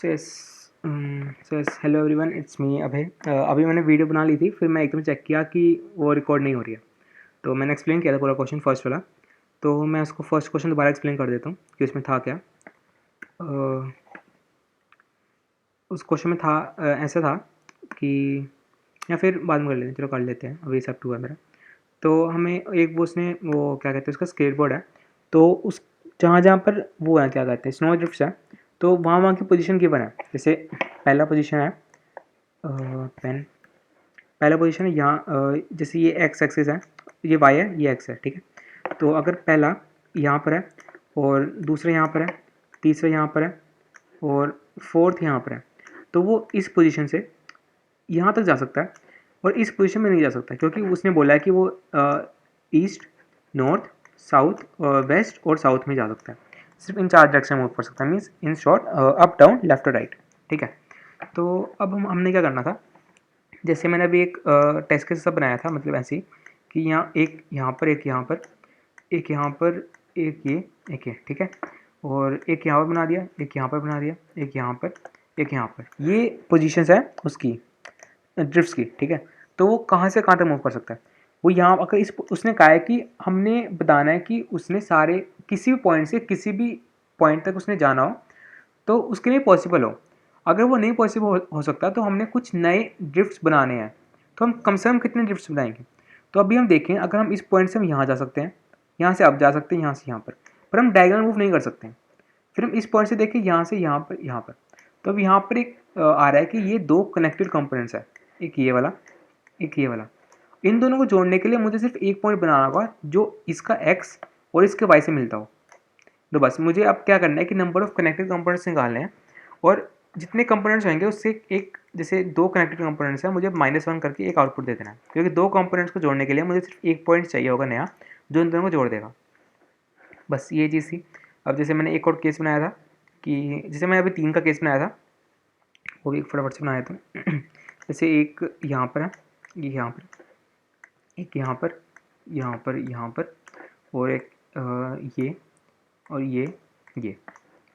Hello everyone, it's me अभय। अभी मैंने video बना ली थी, फिर मैं एकदम चेक किया कि वो रिकॉर्ड नहीं हो रही है। तो मैंने एक्सप्लेन किया था पूरा क्वेश्चन फर्स्ट वाला। तो मैं उसको फर्स्ट क्वेश्चन दोबारा एक्सप्लेन कर देता हूँ कि उसमें था क्या। अ, उस क्वेश्चन में था ऐसा था कि, या फिर बाद में कर लेते हैं, चलो कर लेते हैं, अभी सब टू है मेरा। तो हमें एक वो उसने वो क्या कहते हैं उसका स्केटबोर्ड है। तो उस जहाँ जहाँ पर वो है क्या कहते हैं स्नो ड्रिफ्ट है, तो वहाँ वहाँ की पोजीशन गिवन है। जैसे पहला पोजीशन है पेन, पहला पोजीशन है यहाँ, जैसे ये एक्स एक्सिस है, ये वाई है, ये एक्स है, ठीक है। तो अगर पहला यहाँ पर है और दूसरा यहाँ पर है, तीसरा यहाँ पर है और फोर्थ यहाँ पर है, तो वो इस पोजीशन से यहाँ तक जा सकता है और इस पोजीशन में नहीं जा सकता, क्योंकि उसने बोला है कि वो ईस्ट, नॉर्थ, साउथ, वेस्ट और साउथ में जा सकता है। सिर्फ इन चार डायरेक्शन में मूव कर सकता है, means in short up, down, left और राइट, ठीक है। तो अब हमने क्या करना था, जैसे मैंने अभी एक टेस्ट केस सब बनाया था, मतलब ऐसे ही कि यहाँ एक, यहाँ पर एक, यहाँ पर एक, यहाँ पर एक, ये एक है, ठीक है। और एक यहाँ पर बना दिया, एक यहाँ पर बना दिया, एक यहाँ पर, एक यहाँ पर, ये पोजीशंस है उसकी ड्रिफ्ट्स की, ठीक है। तो वो कहाँ से कहाँ तक मूव कर सकता है। वो यहाँ अगर इस उसने कहा है कि हमने बताना है कि उसने सारे किसी भी पॉइंट से किसी भी पॉइंट तक उसने जाना हो, तो उसके लिए पॉसिबल हो। अगर वो नहीं पॉसिबल हो सकता तो हमने कुछ नए ड्रिफ्ट्स बनाने हैं। तो हम कम से कम कितने ड्रिफ्ट्स बनाएंगे। तो अभी हम देखें, अगर हम इस पॉइंट से हम यहाँ जा सकते हैं, यहाँ से अब जा सकते हैं, यहाँ से यहाँ पर हम डायगोनल मूव नहीं कर सकते हैं। फिर हम इस पॉइंट से देखें, यहाँ से यहाँ पर, यहाँ पर। तो अब यहाँ पर एक आ रहा है कि ये दो कनेक्टेड कंपोनेंट्स है, एक ये वाला, एक ये वाला। इन दोनों को जोड़ने के लिए मुझे सिर्फ एक पॉइंट बनाना होगा जो इसका एक्स और इसके वाई से मिलता हो। तो बस मुझे अब क्या करना है कि नंबर ऑफ कनेक्टेड कंपोनेंट्स निकालने हैं, और जितने कंपोनेंट्स होंगे उससे एक, जैसे दो कनेक्टेड कंपोनेंट्स हैं, मुझे -1 करके एक आउटपुट दे देना है, क्योंकि दो कंपोनेंट्स को जोड़ने के लिए मुझे सिर्फ एक पॉइंट चाहिए होगा नया, जो इन दोनों को जोड़ देगा। बस ये चीज़ थी। अब जैसे मैंने एक और केस बनाया था कि, जैसे मैं अभी 3 का केस बनाया था, वो भी फटाफट से बनाया था। जैसे एक यहाँ पर है, ये यहाँ पर, एक यहाँ पर, यहाँ पर, यहाँ पर, और एक ये, और ये,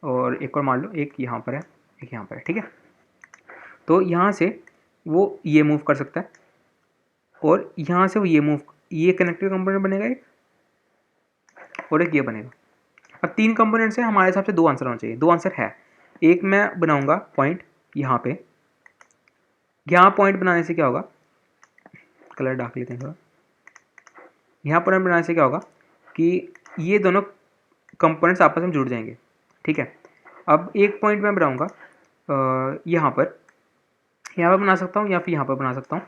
और एक और मान लो, एक यहाँ पर है, एक यहाँ पर है, ठीक है। तो यहाँ से वो ये मूव कर सकता है और यहाँ से वो ये मूव, ये कनेक्टेड कंपोनेंट बनेगा एक, और एक ये बनेगा। अब 3 कंपोनेंट्स हैं, हमारे हिसाब से 2 आंसर होना चाहिए। 2 आंसर है, एक मैं बनाऊंगा पॉइंट यहाँ पे। यहाँ पॉइंट बनाने से क्या होगा, कलर डार्क लेते हैं थोड़ा। यहाँ पॉइंट बनाने से क्या होगा कि ये दोनों कंपोनेंट्स आपस में जुड़ जाएंगे, ठीक है। अब एक पॉइंट मैं बनाऊंगा यहाँ पर बना सकता हूँ, या फिर यहाँ पर बना सकता हूँ।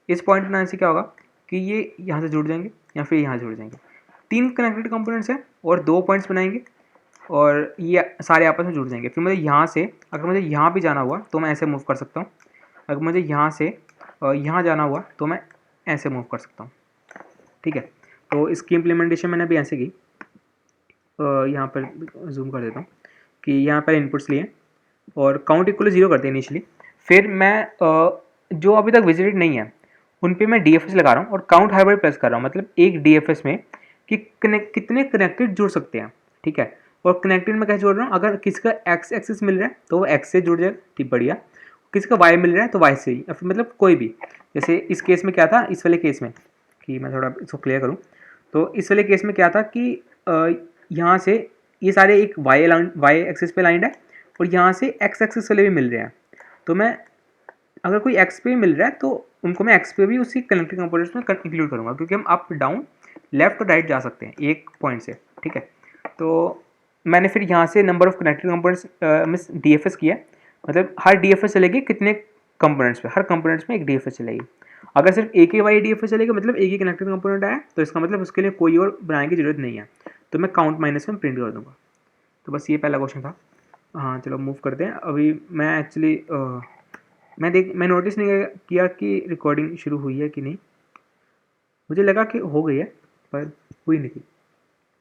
इस पॉइंट बनाने से क्या होगा कि ये यहाँ से जुड़ जाएंगे या फिर यहाँ जुड़ जाएंगे। 3 कनेक्टेड कंपोनेंट्स हैं और 2 पॉइंट्स बनाएंगे और ये सारे आपस में जुड़ जाएंगे। फिर मुझे यहाँ से, अगर मुझे यहाँ भी जाना हुआ तो मैं ऐसे मूव कर सकता हूँ। अगर मुझे यहाँ से यहाँ जाना हुआ तो मैं ऐसे मूव कर सकता हूँ, ठीक है। तो इसकी इम्प्लीमेंटेशन मैंने अभी ऐसे की, यहाँ पर जूम कर देता हूँ कि यहाँ पर इनपुट्स लिए और काउंट इक्वल 0 करते हैं इनिशियली। फिर मैं जो अभी तक विजिटेड नहीं है उन पे मैं DFS लगा रहा हूँ और काउंट हर बार प्रेस कर रहा हूँ, मतलब एक DFS में कि कितने कनेक्टेड जुड़ सकते हैं, ठीक है। और कनेक्टेड में कैसे जोड़ रहा हूँ, अगर किसी का एक्स एक्सिस मिल रहा है तो वो एक्स से जुड़ जाए, ठीक, बढ़िया। किसी का वाई मिल रहा है तो वाई से ही, या फिर मतलब कोई भी। जैसे इस केस में क्या था, इस वाले केस में, कि मैं थोड़ा इसको क्लियर करूँ, तो इस वाले केस में क्या था कि यहाँ से ये सारे एक वाई एक्सिस पे लाइन है और यहाँ से एक्स एक्सिस वाले भी मिल रहे हैं। तो मैं, अगर कोई एक्स पे मिल रहा है तो उनको मैं एक्स पे भी उसी कनेक्टिंग कंपोनेंट्स में इंक्लूड करूँगा, क्योंकि हम अप, डाउन, लेफ्ट और राइट जा सकते हैं एक पॉइंट से, ठीक है। तो मैंने फिर यहाँ से number of connecting components means DFS किया, मतलब हर DFS चलेगी कितने कंपोनेंट्स पे, हर कंपोनेंट्स में एक DFS चलेगी। अगर सिर्फ एक ही वाई DFS चलेगा, मतलब एक ही कनेक्टिंग कंपोनेंट आया, तो इसका मतलब उसके लिए कोई और बनाने की जरूरत नहीं है, तो मैं काउंट माइनस में प्रिंट कर दूंगा। तो बस ये पहला क्वेश्चन था। हाँ चलो मूव करते हैं। अभी मैं एक्चुअली मैं नोटिस नहीं किया कि रिकॉर्डिंग शुरू हुई है कि नहीं। मुझे लगा कि हो गई है पर हुई नहीं थी,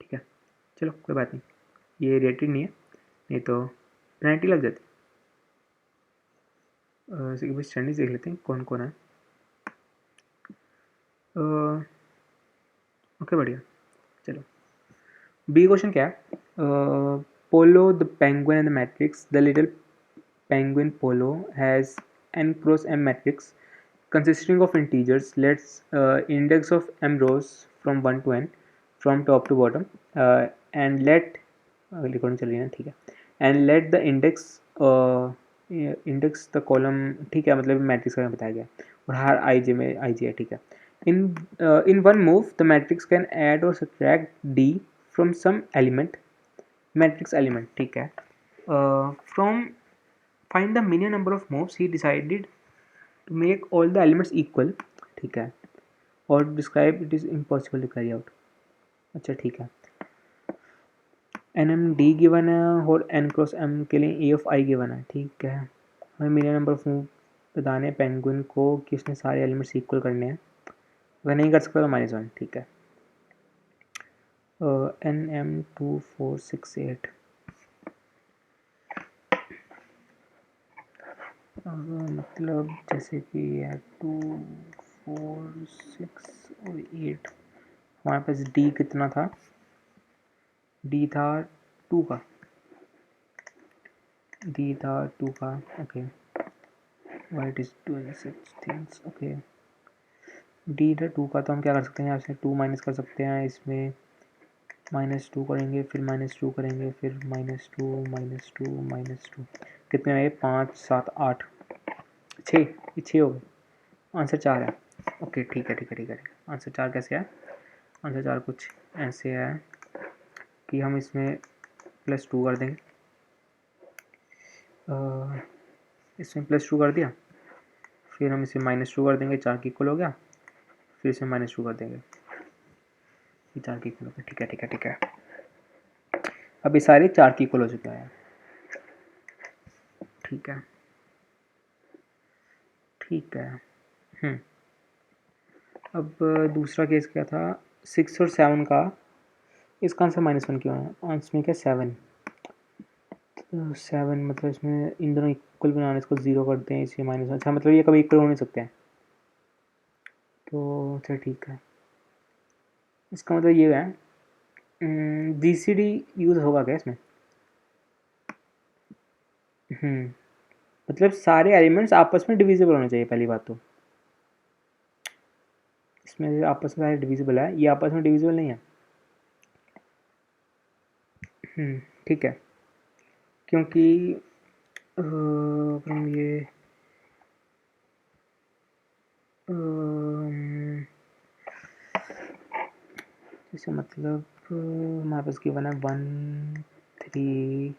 ठीक है। चलो कोई बात नहीं, ये रेटेड नहीं है, नहीं तो पेनल्टी लग जाती। स्टैंडिंग देख लेते हैं कौन कौन है। ओके बढ़िया, चलो। बी क्वेश्चन क्या है, Polo the penguin and the matrix the little penguin polo has n cross m matrix consisting of integers. Let's index of m rows from 1 to n from top to bottom, and let recording चल रही है ना, ठीक है, and let the index the column, ठीक है, मतलब matrix का बताया गया और हर आई जे में आई जे है, ठीक है. In in one move the matrix can add और subtract d from some element, matrix element, ठीक है. From find the minimum number of moves he decided to make all the elements equal, ठीक है, और describe it is impossible to carry out. अच्छा ठीक है. N M D given है और एन क्रॉस एम के लिए ए ऑफ आई गिवन है, ठीक है. हमें मिनिमम नंबर ऑफ मूव बताने पेंगुइन को कि उसने सारे एलिमेंट्स इक्वल करने हैं. अगर नहीं कर सकता तो -1, ठीक है. एन एम 2 4 6 8 मतलब जैसे कि 2 4 6 और 8 हमारे पास डी कितना था, डी था 2 का, डी था 2 का, okay. Why it is doing such things, okay. D था 2 का, तो हम क्या कर सकते हैं, यहाँ से 2 माइनस कर सकते हैं, इसमें -2 करेंगे, फिर -2 करेंगे, फिर -2 -2 -2, कितने आए, 5 7 8 6, ये 6 हो गए. आंसर 4 है. ओके ठीक है ठीक है ठीक है. आंसर 4 कैसे है, आंसर 4 कुछ ऐसे है कि हम इसमें +2 कर देंगे, इसमें +2 कर दिया, फिर हम इसे -2 कर देंगे, 4 की इक्वल हो गया, फिर इसमें -2 कर देंगे, ये 4 की इक्वल हो गया, ठीक है ठीक है ठीक है. अब ये सारे 4 की इक्वल हो चुके हैं, ठीक है ठीक है. अब दूसरा केस क्या था, 6 और 7 का, इसका आंसर -1 क्यों है, आंसर में क्या 7, 7 मतलब इसमें इन दोनों इक्वल बनाने, इसको 0 करते हैं, इसे -1, अच्छा मतलब ये कभी इक्वल हो नहीं सकते हैं, तो अच्छा ठीक है. इसका मतलब ये है, GCD यूज़ होगा क्या इसमें, मतलब सारे एलिमेंट्स आपस में डिविजिबल होने चाहिए, पहली बात तो इसमें आपस में सारे डिविजिबल है, ये आपस में डिविजिबल नहीं है. ठीक है, क्योंकि हम ये जैसे मतलब हमारे पास गिवन है 1 3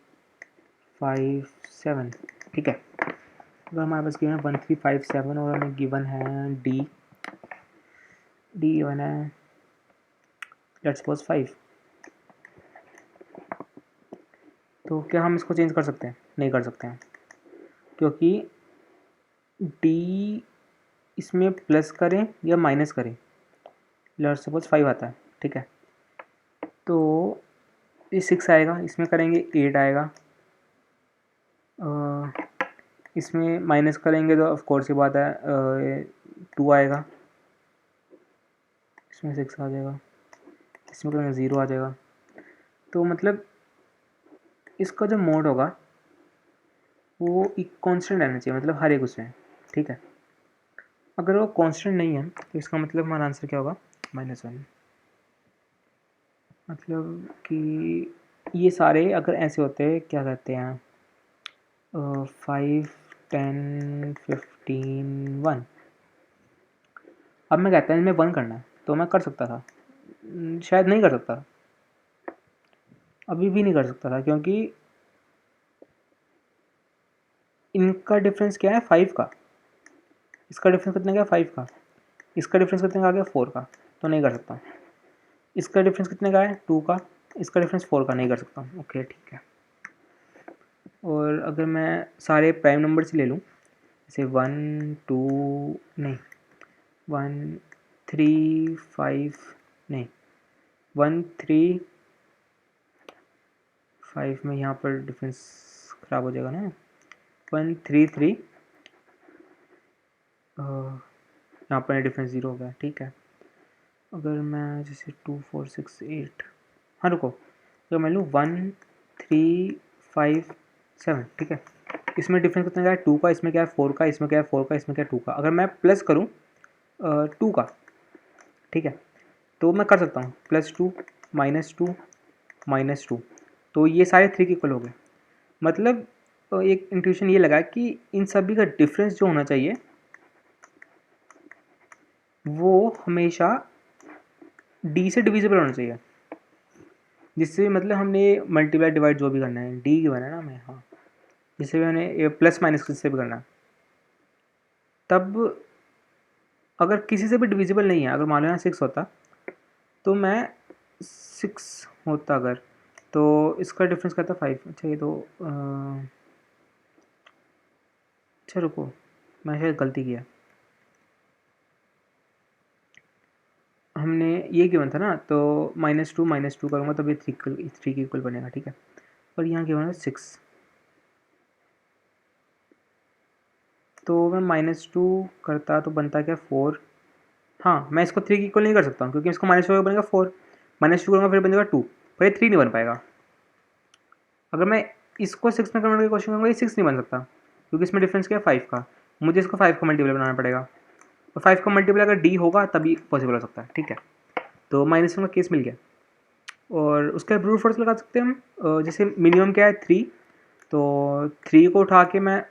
5 7, ठीक है. अगर हमारे पास गिवन है 1 3 5 7 और हमें गिवन है डी गिवन है लेट्स सपोज 5, तो क्या हम इसको चेंज कर सकते हैं, नहीं कर सकते हैं, क्योंकि डी इसमें प्लस करें या माइनस करें, लेट्स सपोज 5 आता है, ठीक है, तो ये 6 आएगा, इसमें करेंगे 8 आएगा, इसमें माइनस करेंगे तो ऑफ कोर्स ये बात है 2 आएगा, इसमें 6 आ जाएगा, इसमें करेंगे 0 आ जाएगा. तो मतलब इसका जो मोड होगा वो एक कांस्टेंट रहना चाहिए, मतलब हर एक उसमें, ठीक है. अगर वो कांस्टेंट नहीं है तो इसका मतलब हमारा आंसर क्या होगा, -1. मतलब कि ये सारे अगर ऐसे होते हैं, क्या कहते हैं, 5 10 15 1, अब मैं कहता हूँ इनमें 1 करना है, तो मैं कर सकता था, शायद नहीं कर सकता, अभी भी नहीं कर सकता था, क्योंकि इनका डिफरेंस क्या है 5 का, इसका डिफरेंस कितने का है 5 का, इसका डिफरेंस कितने का आ गया 4 का, तो नहीं कर सकता. इसका डिफरेंस कितने का है 2 का, इसका डिफरेंस 4 का, नहीं कर सकता. ओके ठीक है. और अगर मैं सारे प्राइम नंबर से ले लूँ, जैसे 1 2 नहीं 1 3 5 नहीं 1 3 5 में यहाँ पर डिफरेंस ख़राब हो जाएगा ना, 1 3 3 यहाँ पर डिफरेंस 0 हो गया, ठीक है. अगर मैं जैसे 2 4 6 8, हाँ रुको, अगर मैं लूँ 1 3 5 7, ठीक है, इसमें डिफरेंस कितना क्या है 2 का, इसमें क्या है 4 का, इसमें क्या है 4 का, इसमें क्या है 2 का। अगर मैं प्लस करूँ 2 का, ठीक है, तो मैं कर सकता हूँ +2 -2 -2, तो ये सारे 3 के इक्वल हो गए। मतलब एक इंट्यूशन ये लगा कि इन सभी का डिफरेंस जो होना चाहिए वो हमेशा डी से डिविजिबल होना चाहिए, जिससे मतलब हमने मल्टीप्लाई डिवाइड जो भी करना है डी गिवन है ना हमें, हाँ, जिससे भी हमने प्लस माइनस जिससे भी करना है, तब अगर किसी से भी डिविजिबल नहीं है, अगर मान लो यहाँ 6 होता तो मैं 6 होता अगर, तो इसका डिफरेंस क्या था 5। अच्छा ये तो अच्छा रुको, मैं शायद गलती किया, हमने ये गिवन था ना, तो -2 करूँगा तब ये 3 के इक्वल बनेगा, ठीक है। और यहाँ गिवन है 6, तो मैं -2 करता तो बनता क्या 4। हाँ, मैं इसको 3 के इक्वल नहीं कर सकता हूँ क्योंकि इसको -4 बनेगा 4, -2 करूँगा फिर बनेगा 2, पर ये 3 नहीं बन पाएगा। अगर मैं इसको 6 में कन्वर्ट की कोशिश करूँगा ये 6 नहीं बन सकता क्योंकि इसमें डिफरेंस क्या है 5 का, मुझे इसको 5 का मल्टीपल बनाना पड़ेगा, और 5 का मल्टीपल अगर डी होगा तभी पॉसिबल हो सकता है, ठीक है। तो -1 का केस मिल गया, और उसका ब्रूट फोर्स लगा सकते हैं हम। जैसे मिनिमम क्या है 3, तो 3 को उठा के मैं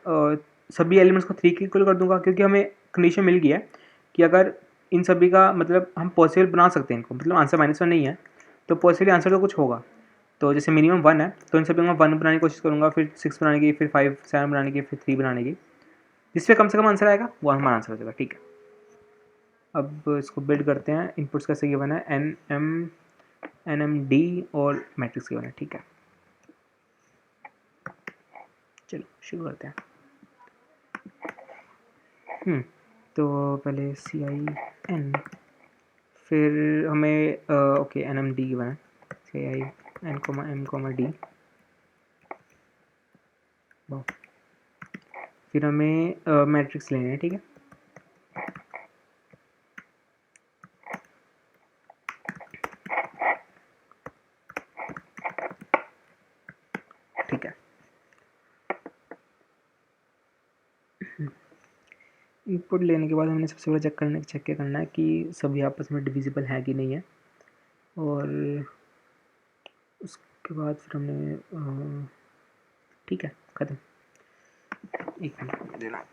सभी एलिमेंट्स को 3 के इक्वल कर दूंगा, क्योंकि हमें कंडीशन मिल गई है कि अगर इन सभी का मतलब हम पॉसिबल बना सकते हैं इनको, मतलब आंसर -1 नहीं है तो पॉसिबली आंसर तो कुछ होगा। तो जैसे मिनिमम 1 है तो इन सभी को मैं 1 बनाने की कोशिश करूँगा, फिर 6 बनाने की, फिर 5 7 बनाने की, फिर 3 बनाने की, जिस पे कम से कम आंसर आएगा वो हमारा आंसर हो जाएगा, ठीक है। अब इसको बिल्ड करते हैं, इनपुट्स कैसे गिवन है NMD और मैट्रिक्स गिवन है, ठीक है। चलो शुरू करते हैं। तो पहले CIN, फिर हमें ओके NMD गिवन है, CIN, M, फिर हमें मैट्रिक्स लेने हैं, ठीक है। ठीक है, इनपुट लेने के बाद हमने सबसे पहले चेक क्या करना है कि सभी आपस में डिविजिबल है कि नहीं है, और उसके बाद फिर हमने ठीक है ख़त्म। एक मिनट देना,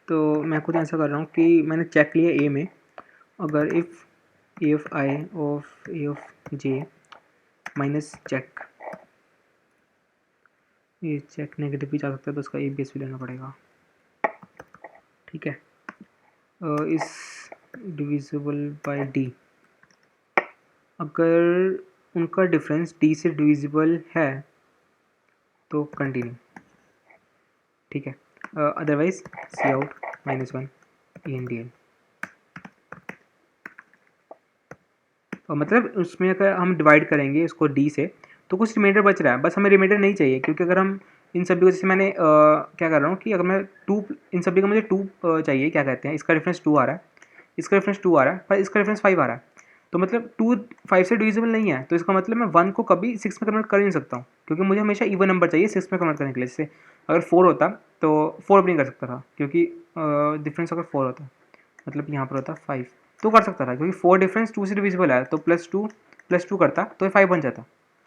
तो मैं खुद ऐसा कर रहा हूँ कि मैंने चेक लिया ए में, अगर if I of A of J minus check, ये चेक नेगेटिव भी जा सकता है तो उसका ए बेस भी लेना पड़ेगा, ठीक है। इस डिविजिबल बाय डी, अगर उनका डिफरेंस डी से डिविजिबल है तो कंटिन्यू, ठीक है। अदरवाइज सी आउट -1 ENDL। और मतलब उसमें अगर हम डिवाइड करेंगे इसको डी से तो कुछ रिमाइंडर बच रहा है, बस हमें रिमाइंडर नहीं चाहिए, क्योंकि अगर हम इन सभी को, जैसे मैंने क्या कर रहा हूँ कि अगर मैं 2, इन सभी का मुझे 2 चाहिए, क्या कहते हैं, इसका रेफरेंस 2 आ रहा है, इसका रेफरेंस 2 आ रहा है, पर इसका रेफरेंस 5 आ रहा है, तो मतलब 2 5 से डिविजिबल नहीं है, तो इसका मतलब मैं 1 को कभी 6 में कन्वर्ट कर ही नहीं सकता हूँ, क्योंकि मुझे हमेशा इवन नंबर चाहिए 6 में कन्वर्ट करने के लिए। जैसे अगर 4 होता तो 4 भी नहीं कर सकता था, क्योंकि डिफरेंस अगर 4 होता मतलब यहाँ पर होता 5 तो कर सकता था, क्योंकि 4 डिफरेंस 2 से डिविजिबल है, तो +2 करता तो ये 5 बन जाता,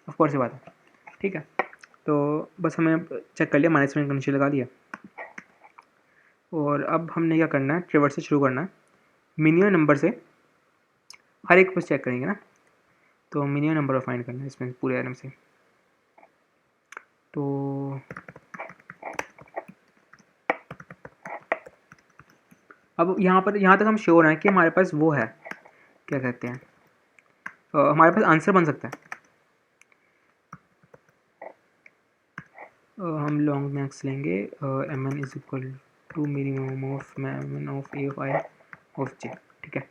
ऑफ कोर्स ये बात है, ठीक है। तो बस हमें चेक कर लिया, -1 कंडीशन लगा दिया, और अब हमने क्या करना है, ट्रिवर्स से शुरू करना है, मिनिमम नंबर से हर एक बस चेक करेंगे ना, तो मिनिमम नंबर फाइंड करना है इसमें पूरे आइटम से। तो अब यहाँ तक हम श्योर हैं कि हमारे पास वो है, क्या कहते हैं, हमारे पास आंसर बन सकता है। हम लॉन्ग मैक्स लेंगे, MN = to minimum of m of a of i of j। ठीक है,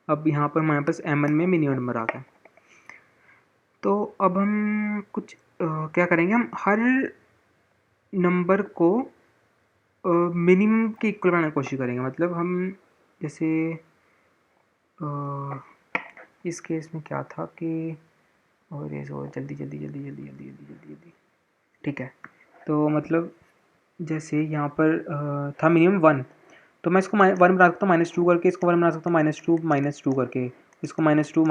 अब यहाँ पर हमारे पास m1 में मिनिमम नंबर आ गया। तो अब हम कुछ क्या करेंगे, हम हर नंबर को मिनिमम के इक्वल बनाने की कोशिश करेंगे। मतलब हम जैसे इस केस में क्या था कि और ये सो जल्दी जल्दी जल्दी जल्दी जल्दी जल्दी जल्दी जल्दी ठीक है, तो मतलब जैसे यहाँ पर था मिनिमम 1, तो मैं इसको 1 बना सकता हूँ -2 करके, इसको 1 बना सकता हूँ -2 करके, इसको -2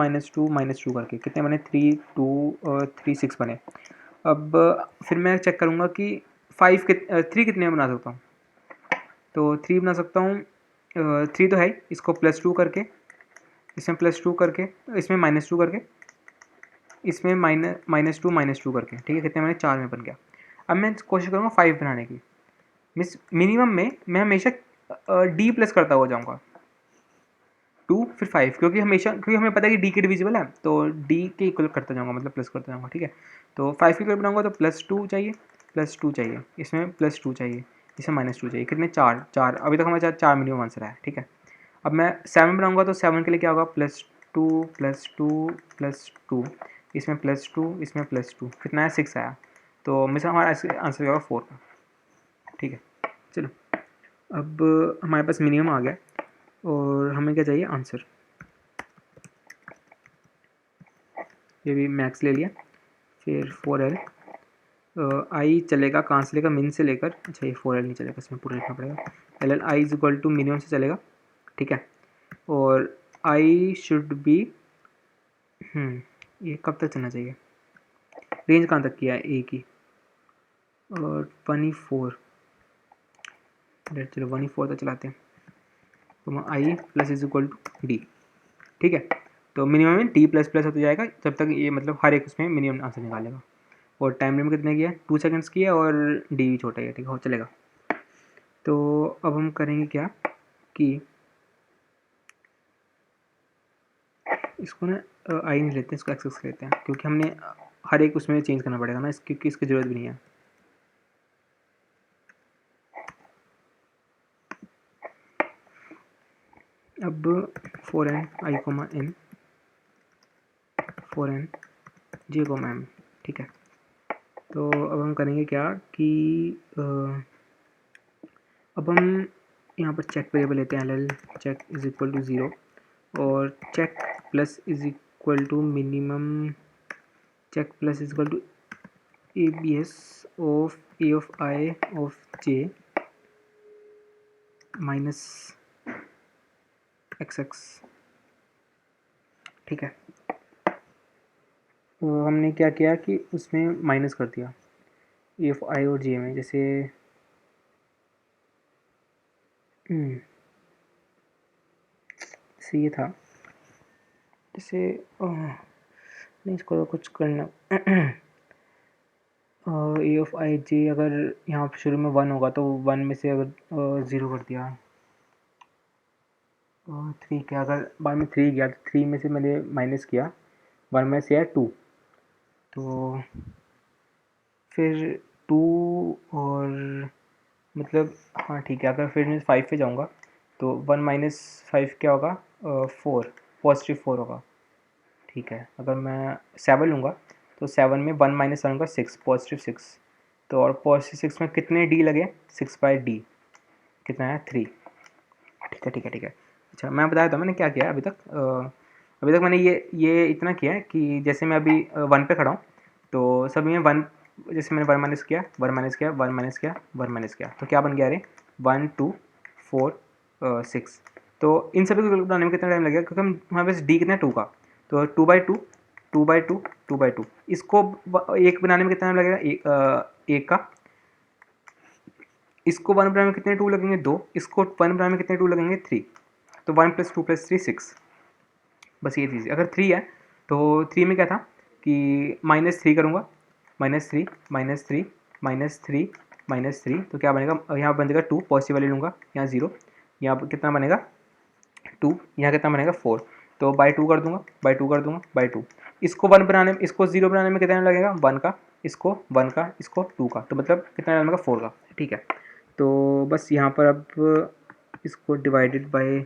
करके कितने बने, 3 2 और 3 6 बने। अब फिर मैं चेक करूँगा कि 3 कितने में बना सकता हूँ। तो 3 बना सकता हूँ, 3 तो है ही, इसको +2 करके, इसमें +2 करके, इसमें -2 करके, इसमें -2 करके, ठीक है, कितने बने, 4 में बन गया। अब मैं कोशिश करूँगा 5 बनाने की। मिनिमम में मैं हमेशा डी प्लस करता हुआ जाऊँगा, 2 फिर 5, क्योंकि हमें पता है कि डी के डिविजिबल है, तो डी के इक्वल करता जाऊँगा, मतलब प्लस करता जाऊँगा। ठीक है, तो 5 के इक्वल बनाऊँगा तो +2 चाहिए, +2 चाहिए, इसमें +2 चाहिए, इसमें -2 चाहिए, कितने, 4 4। अभी तक हमारे 4 मिनिमम आंसर है। ठीक है, अब मैं 7 बनाऊँगा तो 7 के लिए क्या होगा, +2 +2 +2, इसमें +2, इसमें +2, कितना है, 6 आया। तो हमेशा हमारा आंसर होगा 4 का। ठीक है, चलो अब हमारे पास मिनिमम आ गया और हमें क्या चाहिए, आंसर। ये भी मैक्स ले लिया, फिर 4l आई चलेगा, कहाँ से लेकर, मिन से लेकर, अच्छा ये 4l नहीं चलेगा, इसमें पूरा लिखना पड़ेगा, L I is equal to minimum से चलेगा। ठीक है, और आई शुड बी, ये कब तक चलना चाहिए, रेंज कहाँ तक किया है ए की, और 24, चलो 24 तक चलाते हैं। तो i plus is equal to d. ठीक है, तो मिनिमम में डी प्लस प्लस होता जाएगा जब तक ये, मतलब हर एक उसमें मिनिमम आंसर निकालेगा। और टाइम लिमिट कितने की है, 2 सेकंड्स की है, और डी भी छोटा है। ठीक है, हो चलेगा। तो अब हम करेंगे क्या कि इसको ना आई नहीं लेते हैं, इसको एक्सेस लेते हैं, क्योंकि हमने हर एक उसमें चेंज करना पड़ेगा ना, क्योंकि इसकी ज़रूरत भी नहीं है। अब 4n i n 4n j m। ठीक है, तो अब हम करेंगे क्या कि अब हम यहाँ पर चेक वेरिएबल लेते हैं, L check is equal to 0, और check plus is equal to minimum, check plus is equal to A B S of A of I of J minus X X. ठीक है, तो हमने क्या किया कि उसमें माइनस कर दिया ए ऑफ आई और जे में, जैसे ये था, जैसे नहीं, इसको तो कुछ करना ए ऑफ आई जे, अगर यहाँ पर शुरू में 1 होगा तो 1 में से अगर 0 कर दिया, 3 क्या, अगर बाद में 3 गया तो 3 में से मैंने माइनस किया, 1 में से है 2, तो फिर 2 और मतलब हाँ ठीक है, अगर फिर मैं 5 पे जाऊँगा तो 1 माइनस 5 क्या होगा, 4, पॉजिटिव 4 होगा। ठीक है, अगर मैं 7 लूँगा तो 7 में 1 माइनस 7 होगा 6, पॉजिटिव 6। तो और पॉजिटिव 6 में कितने डी लगे, 6/d, कितना है, 3। ठीक है ठीक है ठीक है। अच्छा, मैं बताया था मैंने क्या किया अभी तक। अभी तक मैंने ये इतना किया है कि जैसे मैं अभी 1 पे खड़ा हूँ, तो सभी में 1, जैसे मैंने 1 माइनस किया, 1 माइनस किया, 1 माइनस किया, 1 माइनस किया, तो क्या बन गया, अरे 1 2 4 6। तो इन सभी को बनाने में कितना टाइम लगेगा, क्योंकि हमारे पास डी कितना है, 2 का, तो 2/2 2/2 2/2, इसको एक बनाने में कितना टाइम लगेगा, एक का, इसको 1 बनाने में कितने 2 लगेंगे, 2, इसको 1 बनाने में कितने 2 लगेंगे, 3। तो 1 + 2 + 3 6, बस ये चीज़। अगर 3 है तो 3 में क्या था कि -3 करूँगा, -3 -3 -3 -3, तो क्या बनेगा, यहाँ बन जाएगा 2, पॉजिटिव वाली लूँगा, यहाँ 0, यहाँ पर कितना बनेगा 2, यहाँ कितना बनेगा 4, तो /2 कर दूँगा, /2 कर दूँगा, /2। इसको 1 बनाने में, इसको 0 बनाने में कितना लगेगा, 1 का, इसको 1 का, इसको 2 का, तो मतलब कितना टाइम लगेगा, 4 का। ठीक है, तो बस यहाँ पर अब इसको डिवाइडेड बाय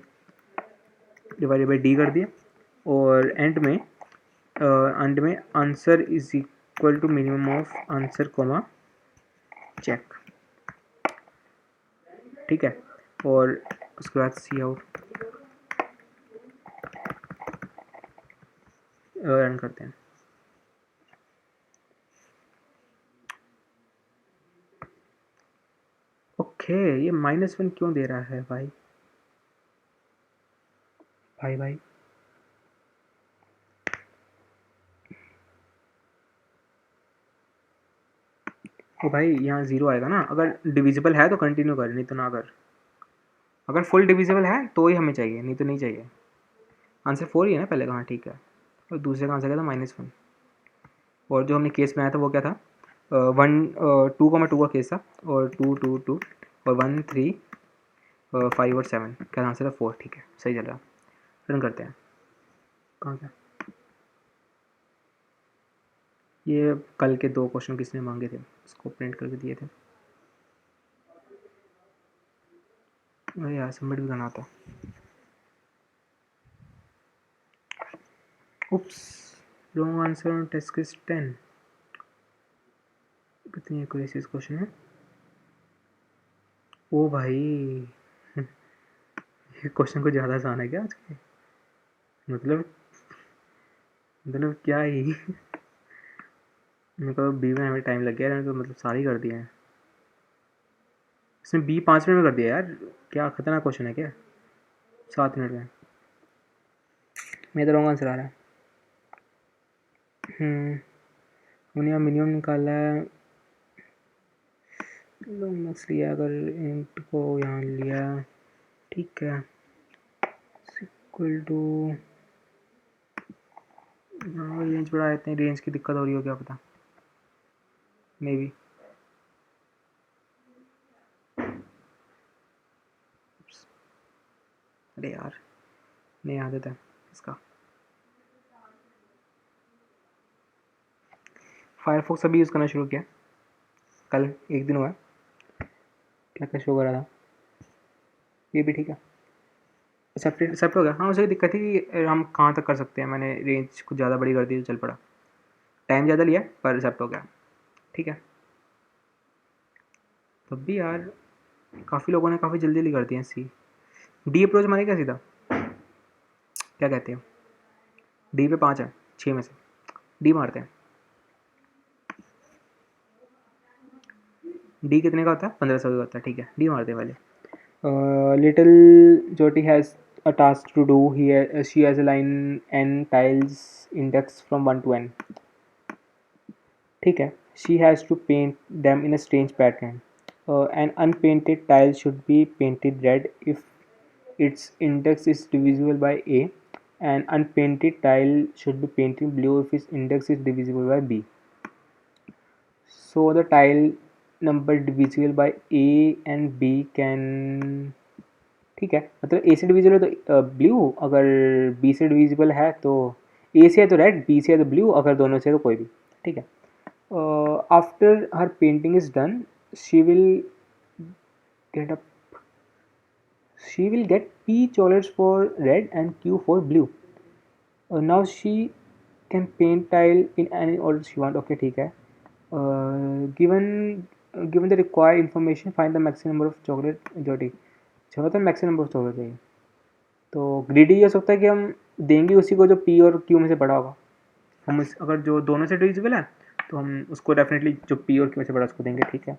डी कर दिया, और एंड में answer is equal to minimum of answer comma check, ठीक है। और उसके बाद सी आउट रन करते हैं। ओके, ये -1 क्यों दे रहा है भाई? भाई ओ भाई, यहाँ 0 आएगा ना, अगर डिविजिबल है तो कंटिन्यू कर, नहीं तो ना कर। अगर फुल डिविजिबल है तो ही हमें चाहिए, नहीं तो नहीं चाहिए। आंसर 4 ही है ना पहले का? हाँ ठीक है। और दूसरे का आंसर क्या था? -1। और जो हमने केस बनाया था वो क्या था? 2,2 का केस था, और 2 और 1 3 5 और 7 क्या आंसर है? 4, ठीक है, सही चल रहा। रन करते हैं। कहाँ क्या? ये कल के 2 क्वेश्चन किसने मांगे थे, उसको प्रिंट करके दिए थे। अरे यार, सबमिट भी करना होता। Oops, wrong answer on test case 10। कितनी एक्यूरेसी इस क्वेश्चन है? ओ भाई ये क्वेश्चन को ज़्यादा आसान है क्या आज के? मतलब क्या ही मेरे को बी में हमें टाइम लग गया, तो मतलब सारी कर दिए हैं इसने। बी 5 मिनट में कर दिया यार, क्या खतरनाक क्वेश्चन है क्या? 7 मिनट में। मेरा तो रॉन्ग आंसर आ रहा है। हमने यहाँ मिनिमम निकाला है, मैक्स लिया, अगर इंट को यहाँ लिया, ठीक है, इक्वल टू रेंज बढ़ा देते हैं। रेंज की दिक्कत हो रही हो क्या पता, मे बी। अरे यार, नहीं आ देता इसका। फायरफॉक्स अभी यूज़ करना शुरू किया, कल 1 दिन हुआ है। क्या क्या शो कर रहा था? ये भी ठीक है, सेपरेट सेपरेट हो गया। हाँ, उसे दिक्कत थी कि हम कहाँ तक कर सकते हैं। मैंने रेंज कुछ ज़्यादा बड़ी कर दी तो चल पड़ा, टाइम ज़्यादा लिया पर सेप्ट हो गया, ठीक है। तब भी यार काफ़ी लोगों ने काफ़ी जल्दी जल्दी कर दिया। सी डी अप्रोच मारे क्या सीधा? क्या कहते हैं? डी पे 5 है 6 में से, डी मारते हैं। डी कितने का होता है? 1500 का होता है, ठीक है, डी मारते हैं पहले। Little Joty has a task to do. She has a line n tiles index from 1 to n, ठीक है। She has to paint them in a strange pattern. An unpainted tile should be painted red if its index is divisible by a. An unpainted tile should be painted blue if its index is divisible by b. So the tile number divisible by a and b can, ठीक है, मतलब ए से divisible है तो blue, अगर B से divisible है तो ए से है तो रेड, बी से है तो ब्लू, अगर दोनों से है तो कोई भी, ठीक है। After her painting is done, she will get up she will get p chocolates for red and q for blue. Now she can paint tile in any order she want, okay, ठीक है। Given the required information, find the maximum number of chocolate जोटी चलो तो maximum number of chocolate चाहिए। तो greedy ये हो सकता है कि हम देंगे उसी को जो पी और क्यू में से बड़ा होगा। हम अगर जो दोनों से डिविजिबल है तो हम उसको डेफिनेटली जो पी और क्यू में से बड़ा उसको देंगे, ठीक है।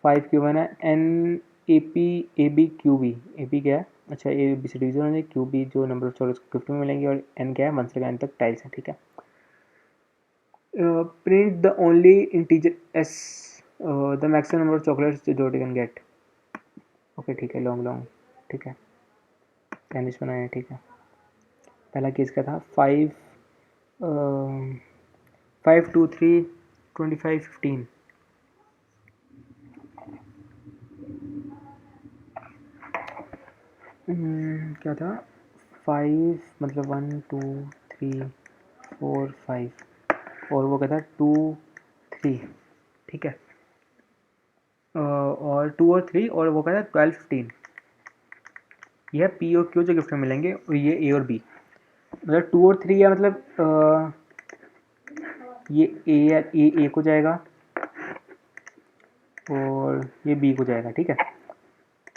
5 क्यू वन है, N A P A B Q B. A P क्या है? अच्छा, ए बी से डिविजन होने, क्यू बी जो नंबर ऑफ चॉकलेट्स गिफ्ट में मिलेंगे, और एन क्या है? 1 से 9 तक टाइल्स है, ठीक है। Print the only integer S the maximum number of chocolates जो कैन गेट, ओके ठीक है, लॉन्ग लॉन्ग, ठीक है, टेनिस बनाया, ठीक है। पहला केस क्या था? 5 5 2 3 25 15, क्या था? 5 मतलब 1 2 3 4 5, और वो क्या था? 2 3, ठीक है। और 2 और 3 और वो कहता है 12 15। यह पी और क्यू जो गिफ्ट में मिलेंगे, और ये ए और बी, मतलब 2 और 3 या मतलब ये ए को जाएगा और ये बी को जाएगा, ठीक है।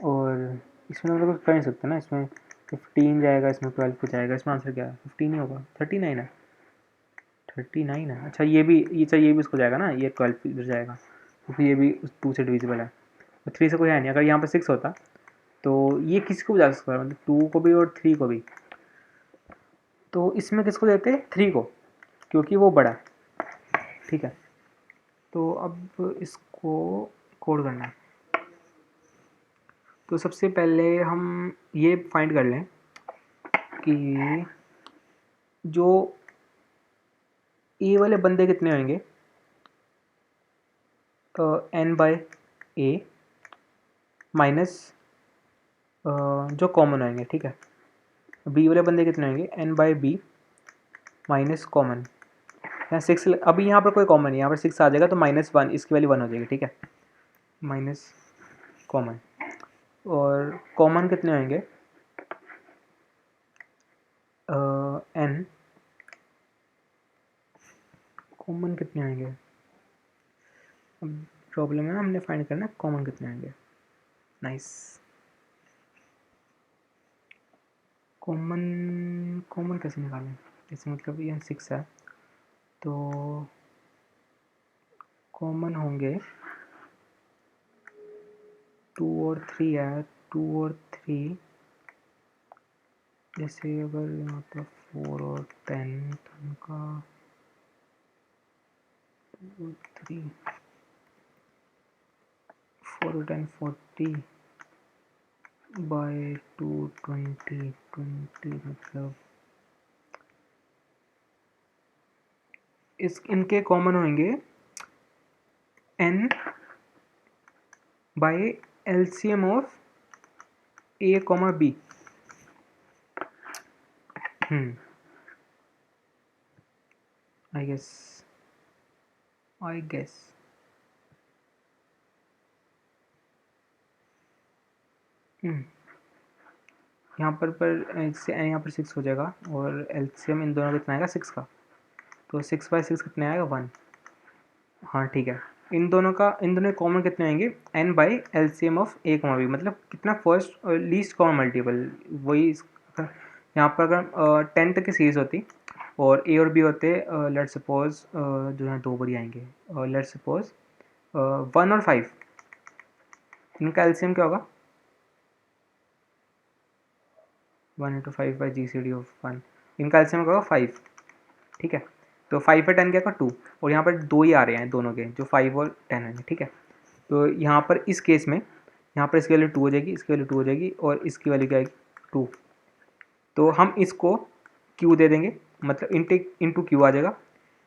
और इसमें मतलब कुछ कर नहीं सकते ना, इसमें 15 जाएगा, इसमें 12 को जाएगा, इसमें आंसर क्या है? 15 ही होगा, 39 है, 39 है। अच्छा ये भी, ये भी उसको जाएगा ना, ये 12 इधर जाएगा क्योंकि ये भी 2 से डिविजिबल है, और 3 से कोई है नहीं। अगर यहाँ पर 6 होता तो ये किसी को भी जा सकता है, मतलब 2 को भी और 3 को भी। तो इसमें किसको देते हैं? 3 को, क्योंकि वो बड़ा है, ठीक है। तो अब इसको कोड करना है। तो सबसे पहले हम ये फाइंड कर लें कि जो ए वाले बंदे कितने होंगे, n बाय ए माइनस जो कॉमन होंगे, ठीक है। बी वाले बंदे कितने होंगे? n by B minus common. यहाँ 6, अभी यहाँ पर कोई कॉमन नहीं, यहाँ पर 6 आ जाएगा तो -1, इसकी वैल्यू 1 हो जाएगी, ठीक है, माइनस कॉमन। और कॉमन कितने होंगे? n, कॉमन कितने आएंगे? अब प्रॉब्लम है, हमने फाइंड करना है कॉमन कितने आएंगे। नाइस, कॉमन कैसे निकालें? जैसे मतलब ये 6 है तो कॉमन होंगे 2 और 3 है, 2 और 3, जैसे अगर यहाँ पर 4 और 10 तो उनका 2 और 3, 4 और 10 40 बाय 2 20 20, मतलब इनके कॉमन होंगे n by LCM of A comma B. I guess यहाँ यहाँ पर 6 हो जाएगा, और एलसीएम इन दोनों का कितना आएगा? 6 का, तो 6 बाय 6 कितने आएगा? 1। हाँ ठीक है, इन दोनों कॉमन कितने आएंगे? n by LCM of A comma B, मतलब कितना फर्स्ट और लीस्ट कॉमन मल्टीपल, वही यहाँ पर अगर 10 तक की सीरीज होती और ए और बी होते, लेट सपोज जो है 2 बारी आएंगे, लेट सपोज 1 और 5, इनका एलसीएम क्या होगा? 1 into 5 by G C D of 1, इनका एलसीएम क्या होगा? 5, ठीक है। तो 5 और 10 क्या होगा? 2, और यहाँ पर 2 ही आ रहे हैं दोनों के, जो 5 और 10 हैं, ठीक है। तो यहाँ पर इस केस में यहाँ पर इसकी वैल्यू 2 हो जाएगी, इसकी वैल्यू 2 हो जाएगी, और इसकी वैल्यू क्या आएगी? 2। तो हम इसको q दे देंगे, मतलब इंटू क्यू आ जाएगा,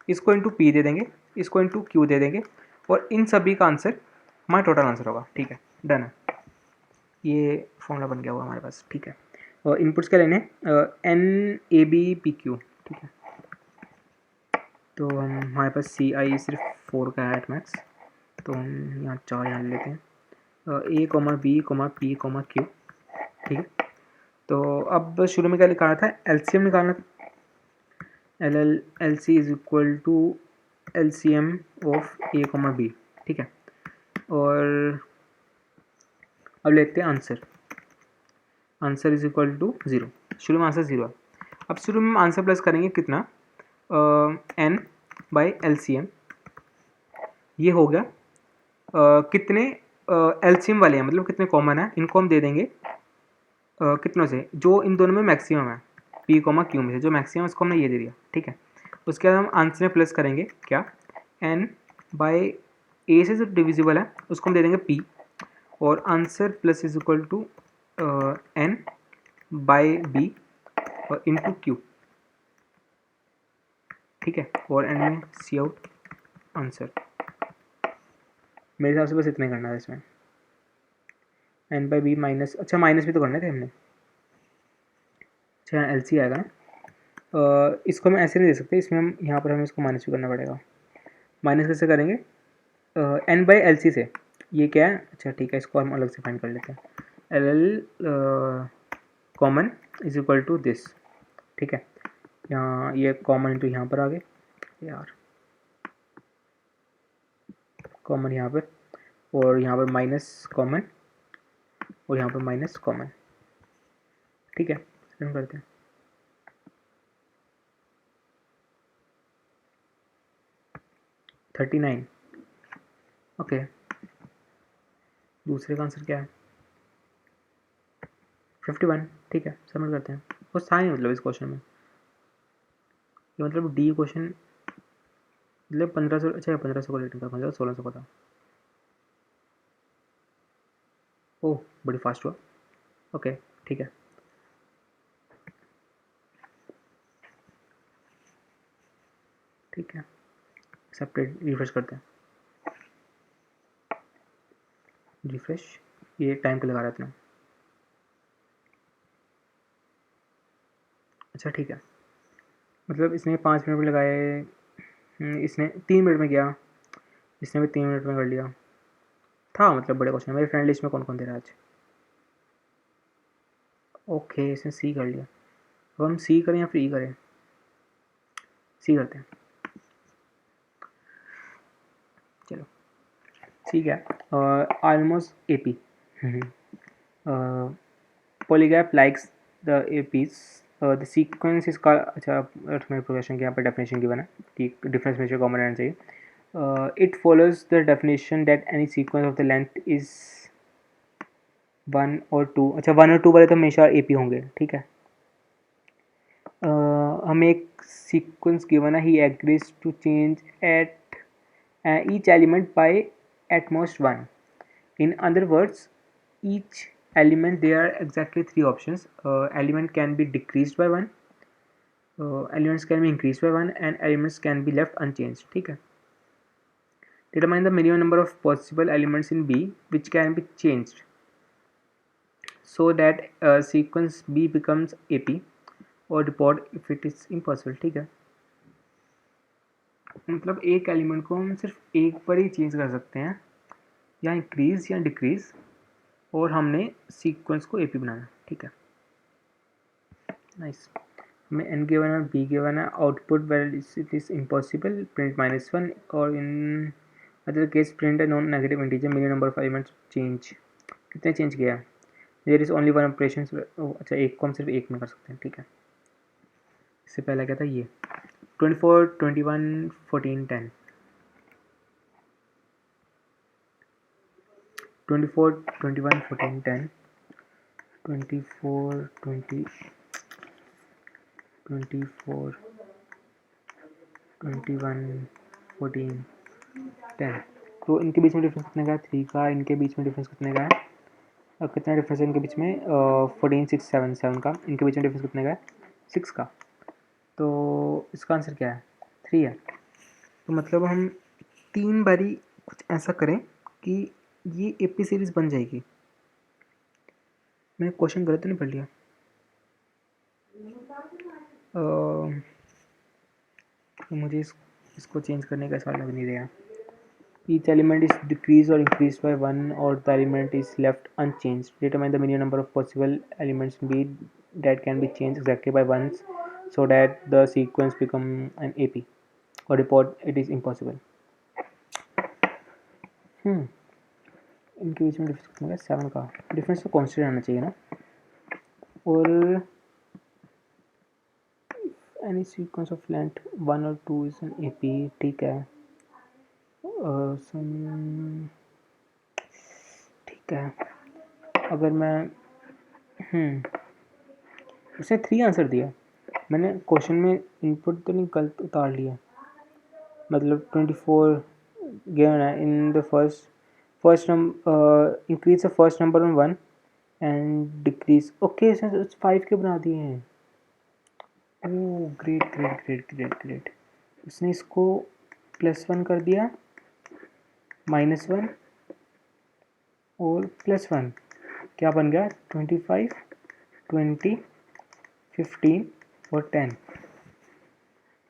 इसको इंटू पी दे देंगे, इसको इंटू क्यू दे देंगे, और इन सभी का आंसर हमारा टोटल आंसर होगा, ठीक है, डन है। ये फॉर्मूला बन गया होगा हमारे पास, ठीक है। और इनपुट्स क्या लेने? N A B P Q, ठीक है। तो हम हमारे पास सी आई सिर्फ 4 का है एट मैक्स, तो हम यहाँ 4 यहाँ लेते हैं, a comma b comma p comma q, ठीक है। तो अब शुरू में क्या निकालना था? एलसीएम निकालना था, L C is equal to LCM of A comma B, ठीक है। और अब लेते हैं आंसर इज इक्वल टू 0, शुरू में आंसर 0 है। अब शुरू में आंसर प्लस करेंगे कितना? n बाई एलसीएम, ये हो गया कितने एलसीएम वाले हैं, मतलब कितने कॉमन है, इनको हम दे देंगे कितनों से, जो इन दोनों में मैक्सिमम है, पी कोमा क्यू में से जो मैक्सिमम है उसको हमने ये दे दिया, ठीक है। उसके बाद हम आंसर में प्लस करेंगे क्या? n बाई ए से जो डिविजिबल है उसको हम दे देंगे p, और answer plus is equal to n by B और इंटू क्यू, ठीक है। और एंड में सी आउट आंसर। मेरे हिसाब से बस इतना ही करना है इसमें, n बाई बी माइनस, अच्छा माइनस भी तो करने थे हमने, अच्छा एल सी आएगा ना, इसको हम ऐसे नहीं दे सकते, इसमें हम यहाँ पर हमें इसको माइनस भी करना पड़ेगा। माइनस कैसे करेंगे? n बाई एल सी से, ये क्या है, अच्छा ठीक है, इसको हम अलग से फाइंड कर लेते हैं। L L common is equal to this, ठीक है। यहाँ ये कॉमन इंटू यहाँ पर आ गए यार, कॉमन यहाँ पर, और यहाँ पर माइनस कॉमन, और यहाँ पर माइनस कॉमन, ठीक है। रन करते हैं। Thirty nine, okay. दूसरे का आंसर क्या है, 51, ठीक है। सबमिट करते हैं। कुछ था नहीं मतलब इस क्वेश्चन में, ये मतलब डी क्वेश्चन, मतलब 1500, अच्छा 1500 का रेटिंग का, मतलब 1600 का था। ओह बड़ी फास्ट हुआ, ओके ठीक है। ठीक है, एक्सेप्टेड। रिफ्रेश करते हैं, रिफ्रेश। ये टाइम को लगा रहा था। अच्छा ठीक है, मतलब इसने 5 मिनट में लगाए, इसने 3 मिनट में किया, इसने भी 3 मिनट में कर लिया। था मतलब बड़े क्वेश्चन। मेरे फ्रेंड लिस्ट में कौन कौन दे रहा है आज। ओके, इसने सी कर लिया। अब हम सी करें या फिर ई करें, सी करते हैं, चलो ठीक है। Almost A P, polygraph likes the APs. The sequence is called, अच्छा मेरे प्रोग्रेशन के यहाँ पर डेफिनेशन गिवन है कि डिफरेंस में कॉमन रहना चाहिए। It follows the definition that any sequence of the length is 1 और 2, अच्छा 1 और 2 वाले तो हमेशा ए पी होंगे, ठीक है। हमें एक सीक्वेंस गिवन है, he agrees to change at each element by at most 1. In other words, each element, there are exactly 3 options. Element can be decreased by 1, elements can be increased by 1, and elements can be left unchanged, ठीक है। Determine the minimum number of possible elements in B which can be changed so that sequence B becomes AP, or report if it is impossible, ठीक है। मतलब एक element को हम सिर्फ एक पर ही चेंज कर सकते हैं, या इंक्रीज या डिक्रीज, और हमने सीक्वेंस को एपी बनाना, ठीक है। नाइस। हमें एन गिवन है, बी गिवन है, output well it is impossible, print -1, और in other case print a non negative integer, minimum number of elements change. कितने चेंज किया है, there is only one operation, अच्छा एक को हम सिर्फ एक में कर सकते हैं, ठीक है। इससे पहले क्या था, ये 24, 21, 14, 10, 24, 21, 14, 10, 24, 20, 24, 21, 14, 10। तो इनके बीच में डिफरेंस कितने का है, 3 का। इनके बीच में डिफरेंस कितने का है, और कितना डिफरेंस है इनके बीच में, 14, 6, 7, 7 का। इनके बीच में डिफरेंस कितने का है, 6 का। तो इसका आंसर क्या है, 3 है। तो मतलब हम 3 बारी कुछ ऐसा करें कि ये एपी सीरीज़ बन जाएगी। मैंने क्वेश्चन गलत तो नहीं पढ़ लिया, तो मुझे इसको चेंज करने का सवाल लग नहीं रहा। Each element is decreased or increased by 1, or the element is left unchanged. Determine the minimum number of possible elements in B that can be changed exactly by 1 so that the sequence become an AP, or report it is impossible. इनके बीच में difference कितना है, 7 का। Difference तो constant आना चाहिए ना। और एनी सीक्वेंस ऑफ लेंथ 1 और 2 इज एन AP, ठीक है। ठीक है, अगर मैं उसने 3 आंसर दिया, मैंने क्वेश्चन में इनपुट तो नहीं गलत उतार लिया, मतलब 24 गिवन है। In the first number increase the first number on 1 and decrease, okay इसने 5 के बना दिए हैं। Oh great great great great great. इसने इसको +1 कर दिया, -1 और +1, क्या बन गया, 25, 20, 15 और 10।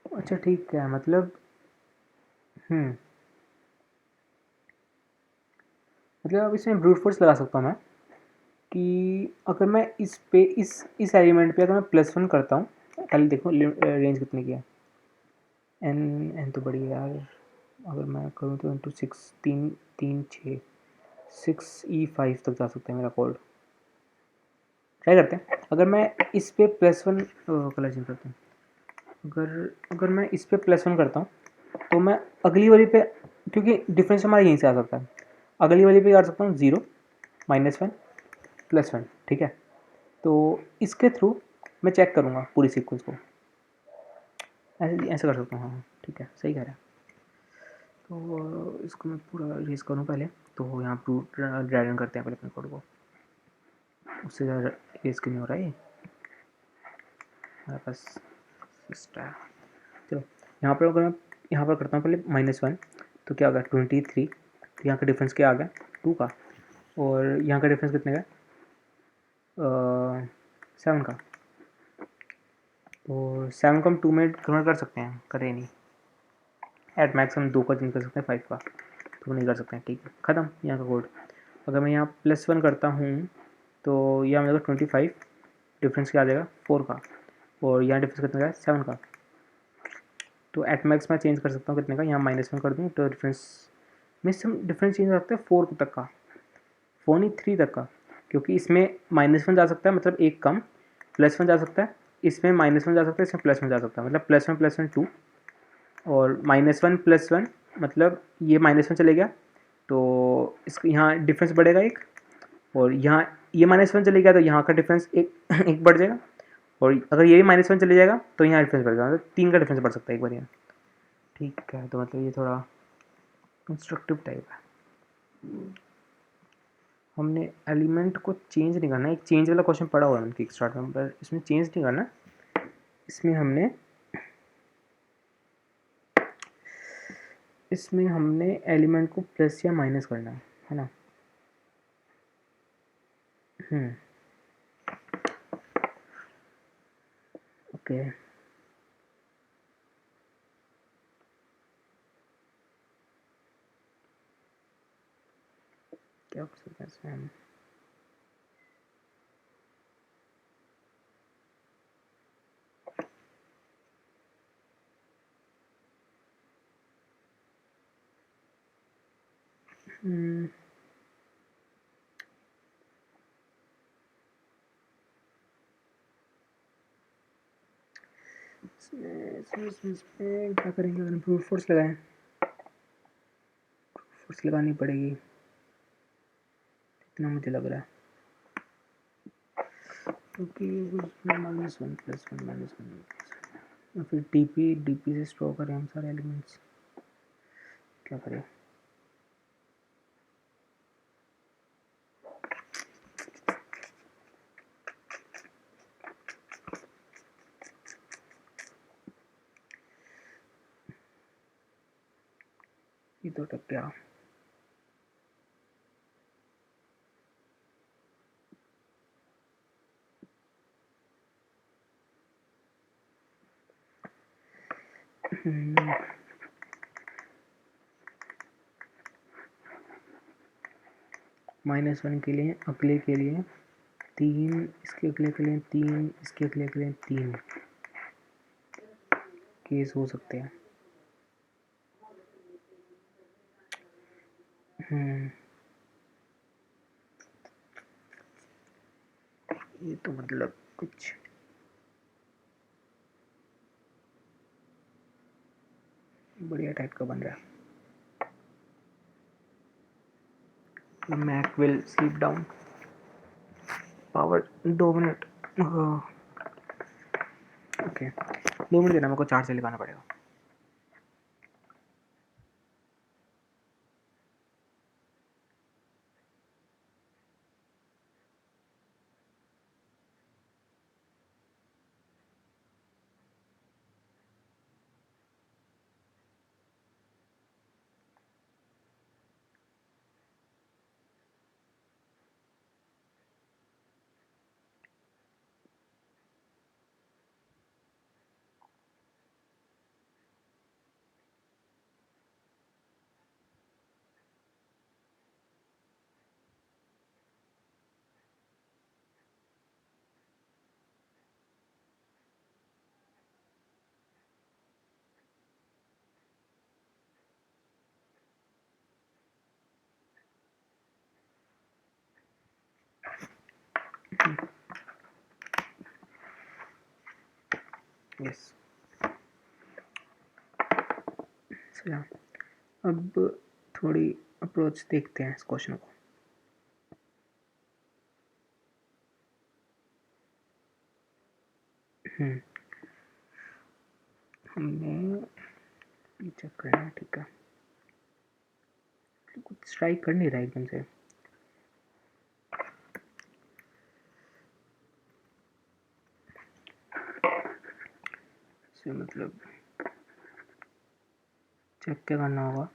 अच्छा ठीक है, मतलब मतलब अब इसमें ब्रूट फोर्स लगा सकता हूँ मैं कि अगर मैं इस पे इस एलिमेंट पे अगर मैं +1 करता हूँ, पहले देखो रेंज कितने की है। एन एन तो बड़ी है यार, अगर मैं करूँ तो इंटू 6, 3 3 6 6E5 तक जा सकता है मेरा कोड। ट्राई करते हैं। अगर मैं इस पे +1 कलर चेंज करता हूँ, अगर अगर मैं इस पे +1 करता हूँ तो मैं अगली वाली पे, क्योंकि डिफरेंस हमारा यहीं से आ सकता है, अगली वाली पे कर सकता हूँ 0 -1 +1, ठीक है। तो इसके थ्रू मैं चेक करूँगा पूरी सीक्वेंस को, ऐसे ऐसे कर सकता हूँ। हाँ ठीक है, सही कह रहा है। तो इसको मैं पूरा इरेज करूँ पहले, तो यहाँ प्रूट ड्रैगन करते हैं पहले अपने कोड को, उससे ज़्यादा इरेज क्यों नहीं हो रहा है हमारे पास सिस्टम। चलो यहाँ पर अगर मैं यहाँ पर करता हूँ पहले -1, तो क्या होगा 23, तो यहाँ का डिफरेंस क्या आ गया 2 का, और यहाँ का डिफरेंस कितने का 7 का। तो 7 को हम 2 में कन्वर्ट कर सकते हैं, करें नहीं, एट मैक्स हम 2 का चेंज कर सकते हैं 5 का, तो वो नहीं कर सकते हैं, ठीक है ख़त्म यहाँ का कोड। अगर मैं यहाँ +1 करता हूँ तो यहाँ मेरे को 25, डिफरेंस क्या आ जाएगा 4 का, और यहाँ डिफरेंस कितने का है 7 का। तो एट मैक्स मैं चेंज कर सकता हूँ कितने का, यहाँ -1 कर दूँ तो डिफरेंस में हम डिफरेंस चेंज रखते हैं 4 तक का, 4 नहीं 3 तक का, क्योंकि इसमें -1 जा सकता है मतलब एक कम, +1 जा सकता है, इसमें -1 जा सकता है, इसमें +1 जा सकता है, मतलब +1 +1 2, और -1 +1 मतलब ये -1 चले गया तो इसको यहाँ डिफरेंस बढ़ेगा एक, और यहाँ ये -1 चले गया तो यहाँ का डिफरेंस एक एक बढ़ जाएगा, और अगर ये भी -1 चले जाएगा तो यहाँ डिफरेंस बढ़ जाएगा, मतलब 3 का डिफरेंस बढ़ सकता है एक बार यहाँ, ठीक है। तो मतलब ये थोड़ा कंस्ट्रक्टिव टाइप है। हमने एलिमेंट को चेंज नहीं करना, एक चेंज वाला क्वेश्चन पढ़ा हुआ है किक स्टार्ट में, पर इसमें चेंज नहीं करना, इसमें हमने एलिमेंट को प्लस या माइनस करना है ना। ओके क्या कर सकते हैं इसमें हम, इसमें क्या करेंगे, अगर ब्रूट फोर्स लगाएं, फोर्स लगानी पड़ेगी, इतना मुझे लग रहा है, क्योंकि -1 +1 -1, या फिर डीपी से स्टोर करें हम सारे एलिमेंट्स, क्या करें। ये तो टक गया। -1 के लिए, अगले के लिए 3, इसके अगले के लिए 3, इसके अगले के लिए 3 केस हो सकते हैं। ये तो मतलब कुछ बढ़िया टाइप का बन रहा है। Mac will sleep down, power 2 minute, okay 2 minute देना, मेरे को चार्ज से लगाना पड़ेगा। यस। अच्छा, अब थोड़ी अप्रोच देखते हैं इस क्वेश्चन को। हमने चेक करना है, ठीक है, कुछ स्ट्राइक कर नहीं रहा एकदम से। मतलब चेक क्या करना होगा?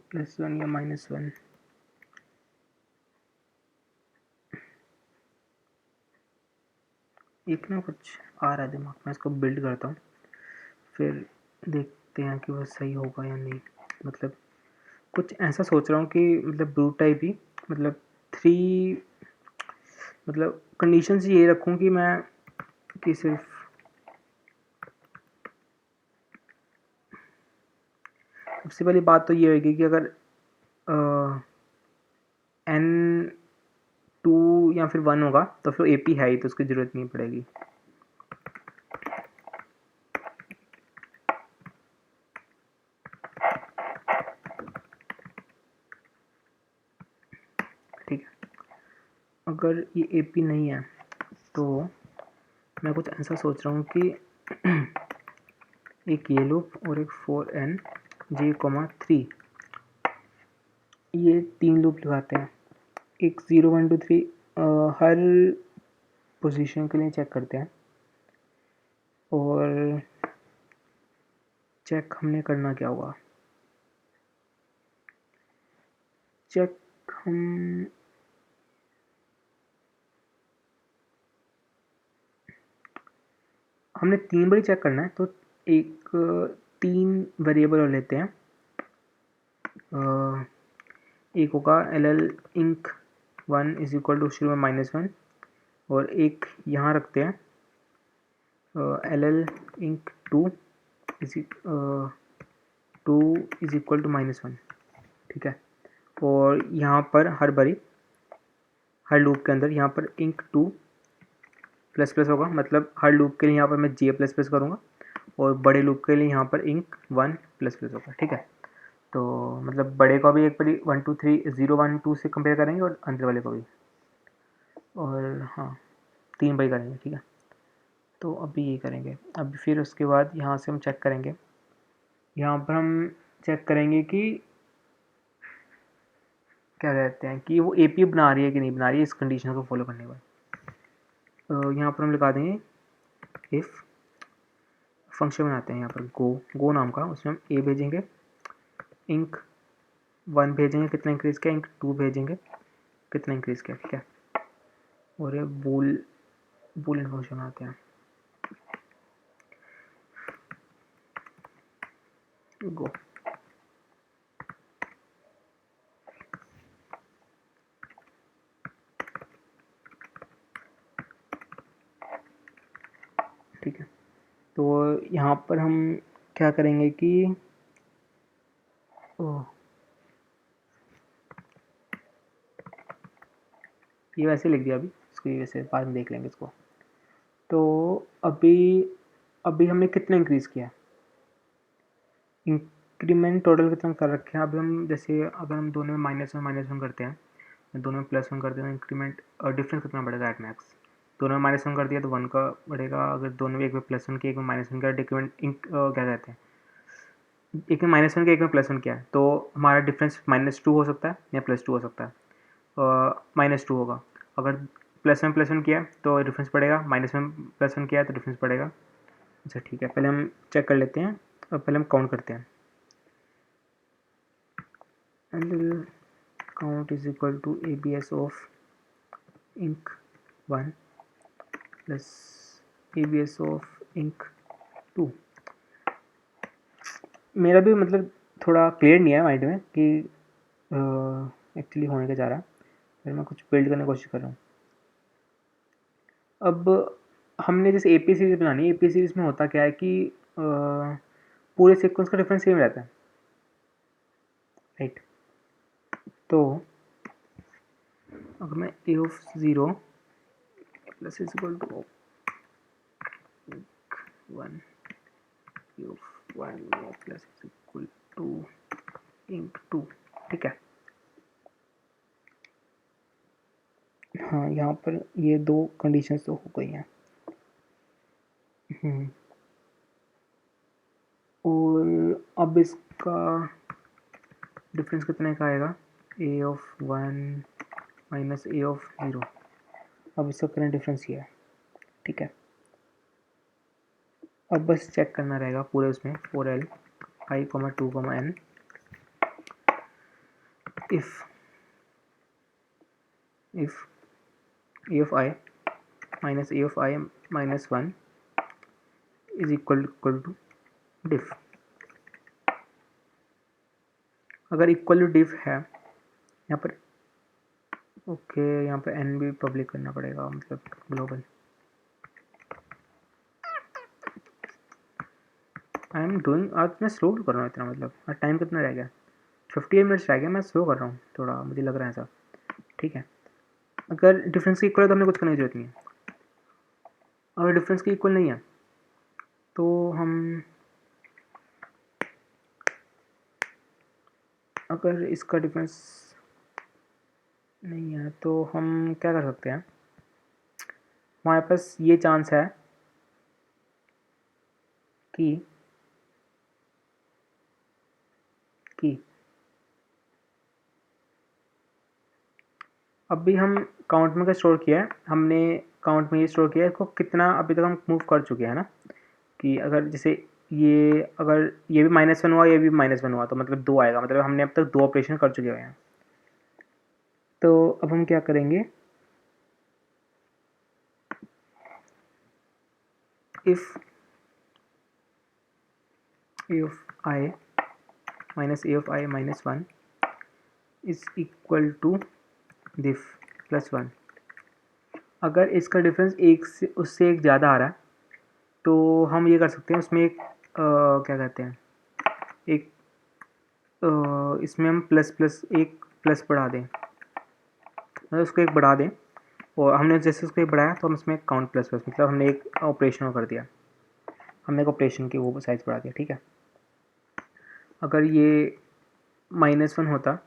+1 या -1, एक ना कुछ आ रहा है दिमाग में, इसको बिल्ड करता हूँ, फिर देखते हैं कि वो सही होगा या नहीं। मतलब कुछ ऐसा सोच रहा हूँ कि मतलब ब्रूट टाइप ही, मतलब 3, मतलब कंडीशंस ये रखूँ कि मैं कि सिर्फ सबसे पहली बात तो ये होगी कि अगर N2 या फिर 1 होगा तो फिर AP है ही, तो उसकी ज़रूरत नहीं पड़ेगी। ठीक है, अगर ये AP नहीं है तो मैं कुछ ऐसा सोच रहा हूँ कि एक ये लूप और एक 4N J, 3, ये 3 लूप लगाते हैं। एक 0 1 2 3 हर पोजीशन के लिए चेक करते हैं, और चेक हमने करना क्या होगा? चेक हमने 3 बार चेक करना है, तो एक 3 वेरिएबल लेते हैं। एक होगा LL inc 1 is equal to शुरू में -1, और एक यहाँ रखते हैं LL inc 2 is 2 is equal to -1, ठीक है। और यहाँ पर हर लूप के अंदर यहाँ पर इंक 2 ++ होगा, मतलब हर लूप के लिए यहाँ पर मैं J++ करूँगा, और बड़े लूप के लिए यहाँ पर इंक 1 ++ होगा, ठीक है। तो मतलब बड़े को भी एक बारी 1 2 3 0 1 2 से कंपेयर करेंगे, और अंदर वाले को भी, और हाँ 3 बाई करेंगे, ठीक है। तो अभी ये करेंगे। अब फिर उसके बाद यहाँ से हम चेक करेंगे, यहाँ पर हम चेक करेंगे कि क्या कहते हैं कि वो AP बना रही है कि नहीं बना रही है, इस कंडीशन को फॉलो करने के बाद। यहाँ पर हम लगा देंगे इफ़, फंक्शन बनाते हैं यहाँ पर गो नाम का, उसमें हम A भेजेंगे, इंक 1 भेजेंगे कितना इंक्रीज़ किया, इंक 2 भेजेंगे कितना इंक्रीज़ किया, ठीक है। और ये बूलियन फंक्शन बनाते हैं, गो। ठीक है, तो यहाँ पर हम क्या करेंगे कि ये वैसे लिख दिया, अभी इसको वैसे बाद में देख लेंगे इसको। तो अभी हमने कितना इंक्रीज़ किया, इंक्रीमेंट टोटल कितना कर रखे हैं। अभी हम जैसे अगर हम दोनों में -1 करते हैं, दोनों में +1 करते हैं, इंक्रीमेंट डिफरेंस कितना बढ़ेगा एट मैक्स। दोनों में -1 कर दिया तो 1 का बढ़ेगा, अगर दोनों में एक में +1 किया एक में -1 का डिक्रीमेंट क्या कहते हैं, एक में -1 किया एक में +1 किया, तो हमारा डिफरेंस -2 हो सकता है या +2 हो सकता है। -2 होगा। अगर +1 किया तो डिफरेंस पड़ेगा, -1 किया तो डिफरेंस पड़ेगा। अच्छा ठीक है, पहले हम चेक कर लेते हैं, और पहले हम काउंट करते हैं। And count is equal to ABS of inc 1 plus ABS of inc 2। मेरा भी मतलब थोड़ा क्लियर नहीं है माइंड में कि एक्चुअली होने क्या जा रहा है, फिर मैं कुछ बिल्ड करने की कोशिश कर रहा हूँ। अब हमने जैसे AP सीरीज़ बनानी है, AP सीरीज़ में होता क्या है कि पूरे सीक्वेंस का डिफरेंस सेम रहता है, राइट। तो अगर मैं a of 0 plus is equal to 1 a of 1 plus is equal to inc 2, ठीक है। हाँ, यहाँ पर ये दो कंडीशंस तो हो गई हैं। और अब इसका डिफरेंस कितने का आएगा, ए ऑफ 1 माइनस ए ऑफ 0। अब इसका करंट डिफरेंस ये है, ठीक है। अब बस चेक करना रहेगा पूरे उसमें 4L I, 2, N if A of I minus A of I minus 1 is equal to diff। अगर इक्वल टू डिफ है यहाँ पर, ओके, यहाँ पर n भी पब्लिक करना पड़ेगा, मतलब ग्लोबल। आई एम डूइंग, आज मैं स्लो कर रहा हूँ इतना, मतलब आज टाइम कितना रह गया, 58 मिनट्स रह गया, मैं स्लो कर रहा हूँ थोड़ा, मुझे लग रहा है ऐसा, ठीक है। अगर डिफरेंस की इक्वल है तो हमें कुछ करने की जरूरत नहीं है। अगर डिफरेंस की इक्वल नहीं है तो हम, अगर इसका डिफरेंस नहीं है तो हम क्या कर सकते हैं, हमारे पास ये चांस है कि अभी हम काउंट में क्या स्टोर किया है, हमने काउंट में ये स्टोर किया है इसको कितना अभी तक हम मूव कर चुके हैं ना, कि अगर जैसे ये, अगर ये भी -1 हुआ, ये भी -1 हुआ, तो मतलब 2 आएगा, मतलब हमने अब तक 2 ऑपरेशन कर चुके हैं। तो अब हम क्या करेंगे, if a of I minus a of I minus 1 is equal to diff plus 1, अगर इसका डिफरेंस एक से उससे एक ज़्यादा आ रहा है तो हम ये कर सकते हैं, उसमें एक क्या कहते हैं, एक इसमें हम एक प्लस बढ़ा दें, मतलब उसको एक बढ़ा दें, और हमने जैसे उसको एक बढ़ाया तो हम इसमें काउंट प्लस मतलब हमने एक ऑपरेशन कर दिया, हमने एक ऑपरेशन की वो साइज बढ़ा दिया, ठीक है। अगर ये -1 होता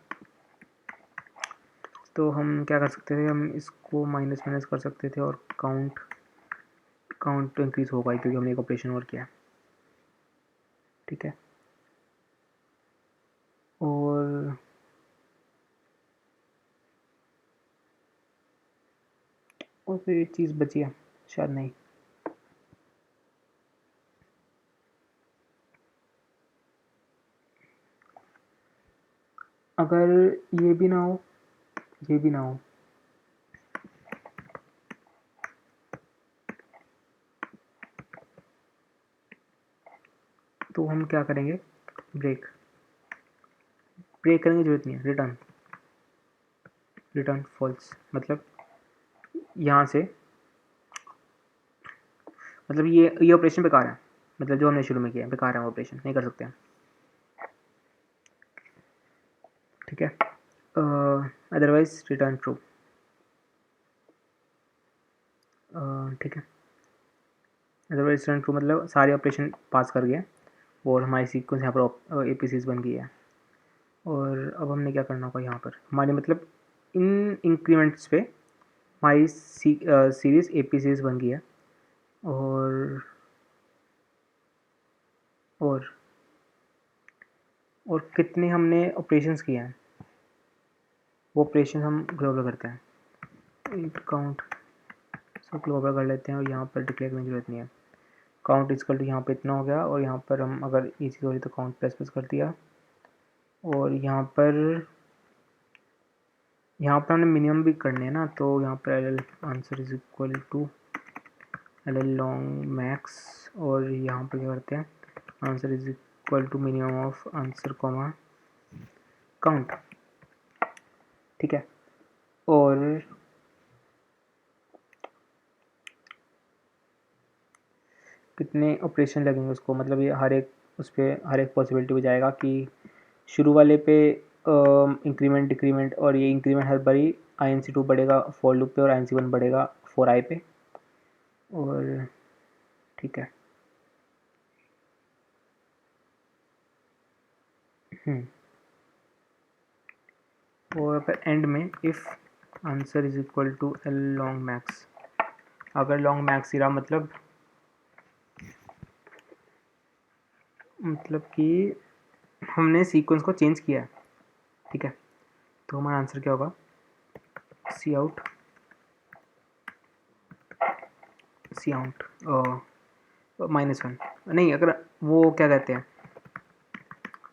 तो हम क्या कर सकते थे, हम इसको माइनस कर सकते थे और काउंट तो इंक्रीज होगा ही, क्योंकि हमने एक ऑपरेशन और किया, ठीक है। और फिर एक चीज़ बची है, शायद नहीं, अगर ये भी ना हो, ये भी ना हो, तो हम क्या करेंगे, ब्रेक करने की जरूरत नहीं है, रिटर्न फॉल्स, मतलब यहाँ से, मतलब ये ऑपरेशन बेकार है, मतलब जो हमने शुरू में किया है बेकार है, ऑपरेशन नहीं कर सकते हैं, ठीक है। अदरवाइज रिटर्न ट्रू, ठीक है। अदरवाइज रिटर्न ट्रू मतलब सारे ऑपरेशन पास कर गए और हमारी सीक्वेंस यहाँ पर APCs बन गई है। और अब हमने क्या करना होगा, यहाँ पर हमारे मतलब इन इंक्रीमेंट्स पे हमारी सीरीज़ APCs बन गई है, और और और कितने हमने ऑपरेशंस किए हैं, वो ऑपरेशन हम ग्लोबल करते हैं, इंट काउंट सब ग्लोबल कर लेते हैं, और यहाँ पर डिक्लेयर करने की जरूरत नहीं है। काउंट इजकल टू यहाँ पे इतना हो गया, और यहाँ पर हम अगर ये चीज़ हो रही तो काउंट प्लस कर दिया, और यहाँ पर हमने मिनिमम भी करने हैं ना, तो यहाँ पर L answer is equal to L long max, और यहाँ पर क्या करते हैं, answer is equal to minimum of answer comma count, ठीक है। और कितने ऑपरेशन लगेंगे उसको, मतलब ये हर एक उस पर हर एक पॉसिबिलिटी हो जाएगा कि शुरू वाले पे इंक्रीमेंट डिक्रीमेंट, और ये इंक्रीमेंट हर बारी INC2 बढ़ेगा फॉर लूप पे और INC1 बढ़ेगा फॉर आई पे। और ठीक है, और फिर एंड में if answer is equal to L long max, अगर लॉन्ग मैक्स ही रहा मतलब कि हमने सीक्वेंस को चेंज किया है, ठीक है, तो हमारा आंसर क्या होगा, सी आउट -1, नहीं, अगर वो क्या कहते हैं,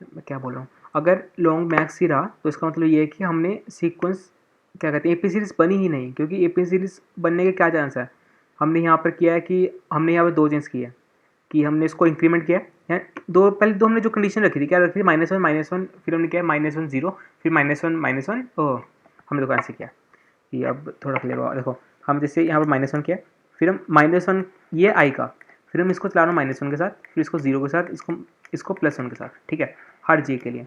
मैं क्या बोल रहा हूँ, अगर लॉन्ग मैक्स ही रहा तो इसका मतलब ये है कि हमने सीक्वेंस क्या कहते हैं AP सीरीज़ बनी ही नहीं, क्योंकि AP सीरीज़ बनने के क्या चांस है, हमने यहाँ पर किया है कि हमने यहाँ पर दो चेंज किया है कि हमने इसको इंक्रीमेंट किया है, पहले दो हमने जो कंडीशन रखी थी क्या रखी थी, -1, फिर हमने किया -1 0, फिर -1 हमने तो कैंसिल किया कि अब थोड़ा क्लियर, देखो हम जैसे यहाँ पर -1 किया, फिर हम -1 ये आई का, फिर हम इसको चला रहे हैं -1 के साथ, फिर इसको 0 के साथ, इसको +1 के साथ, ठीक है, हर जे के लिए,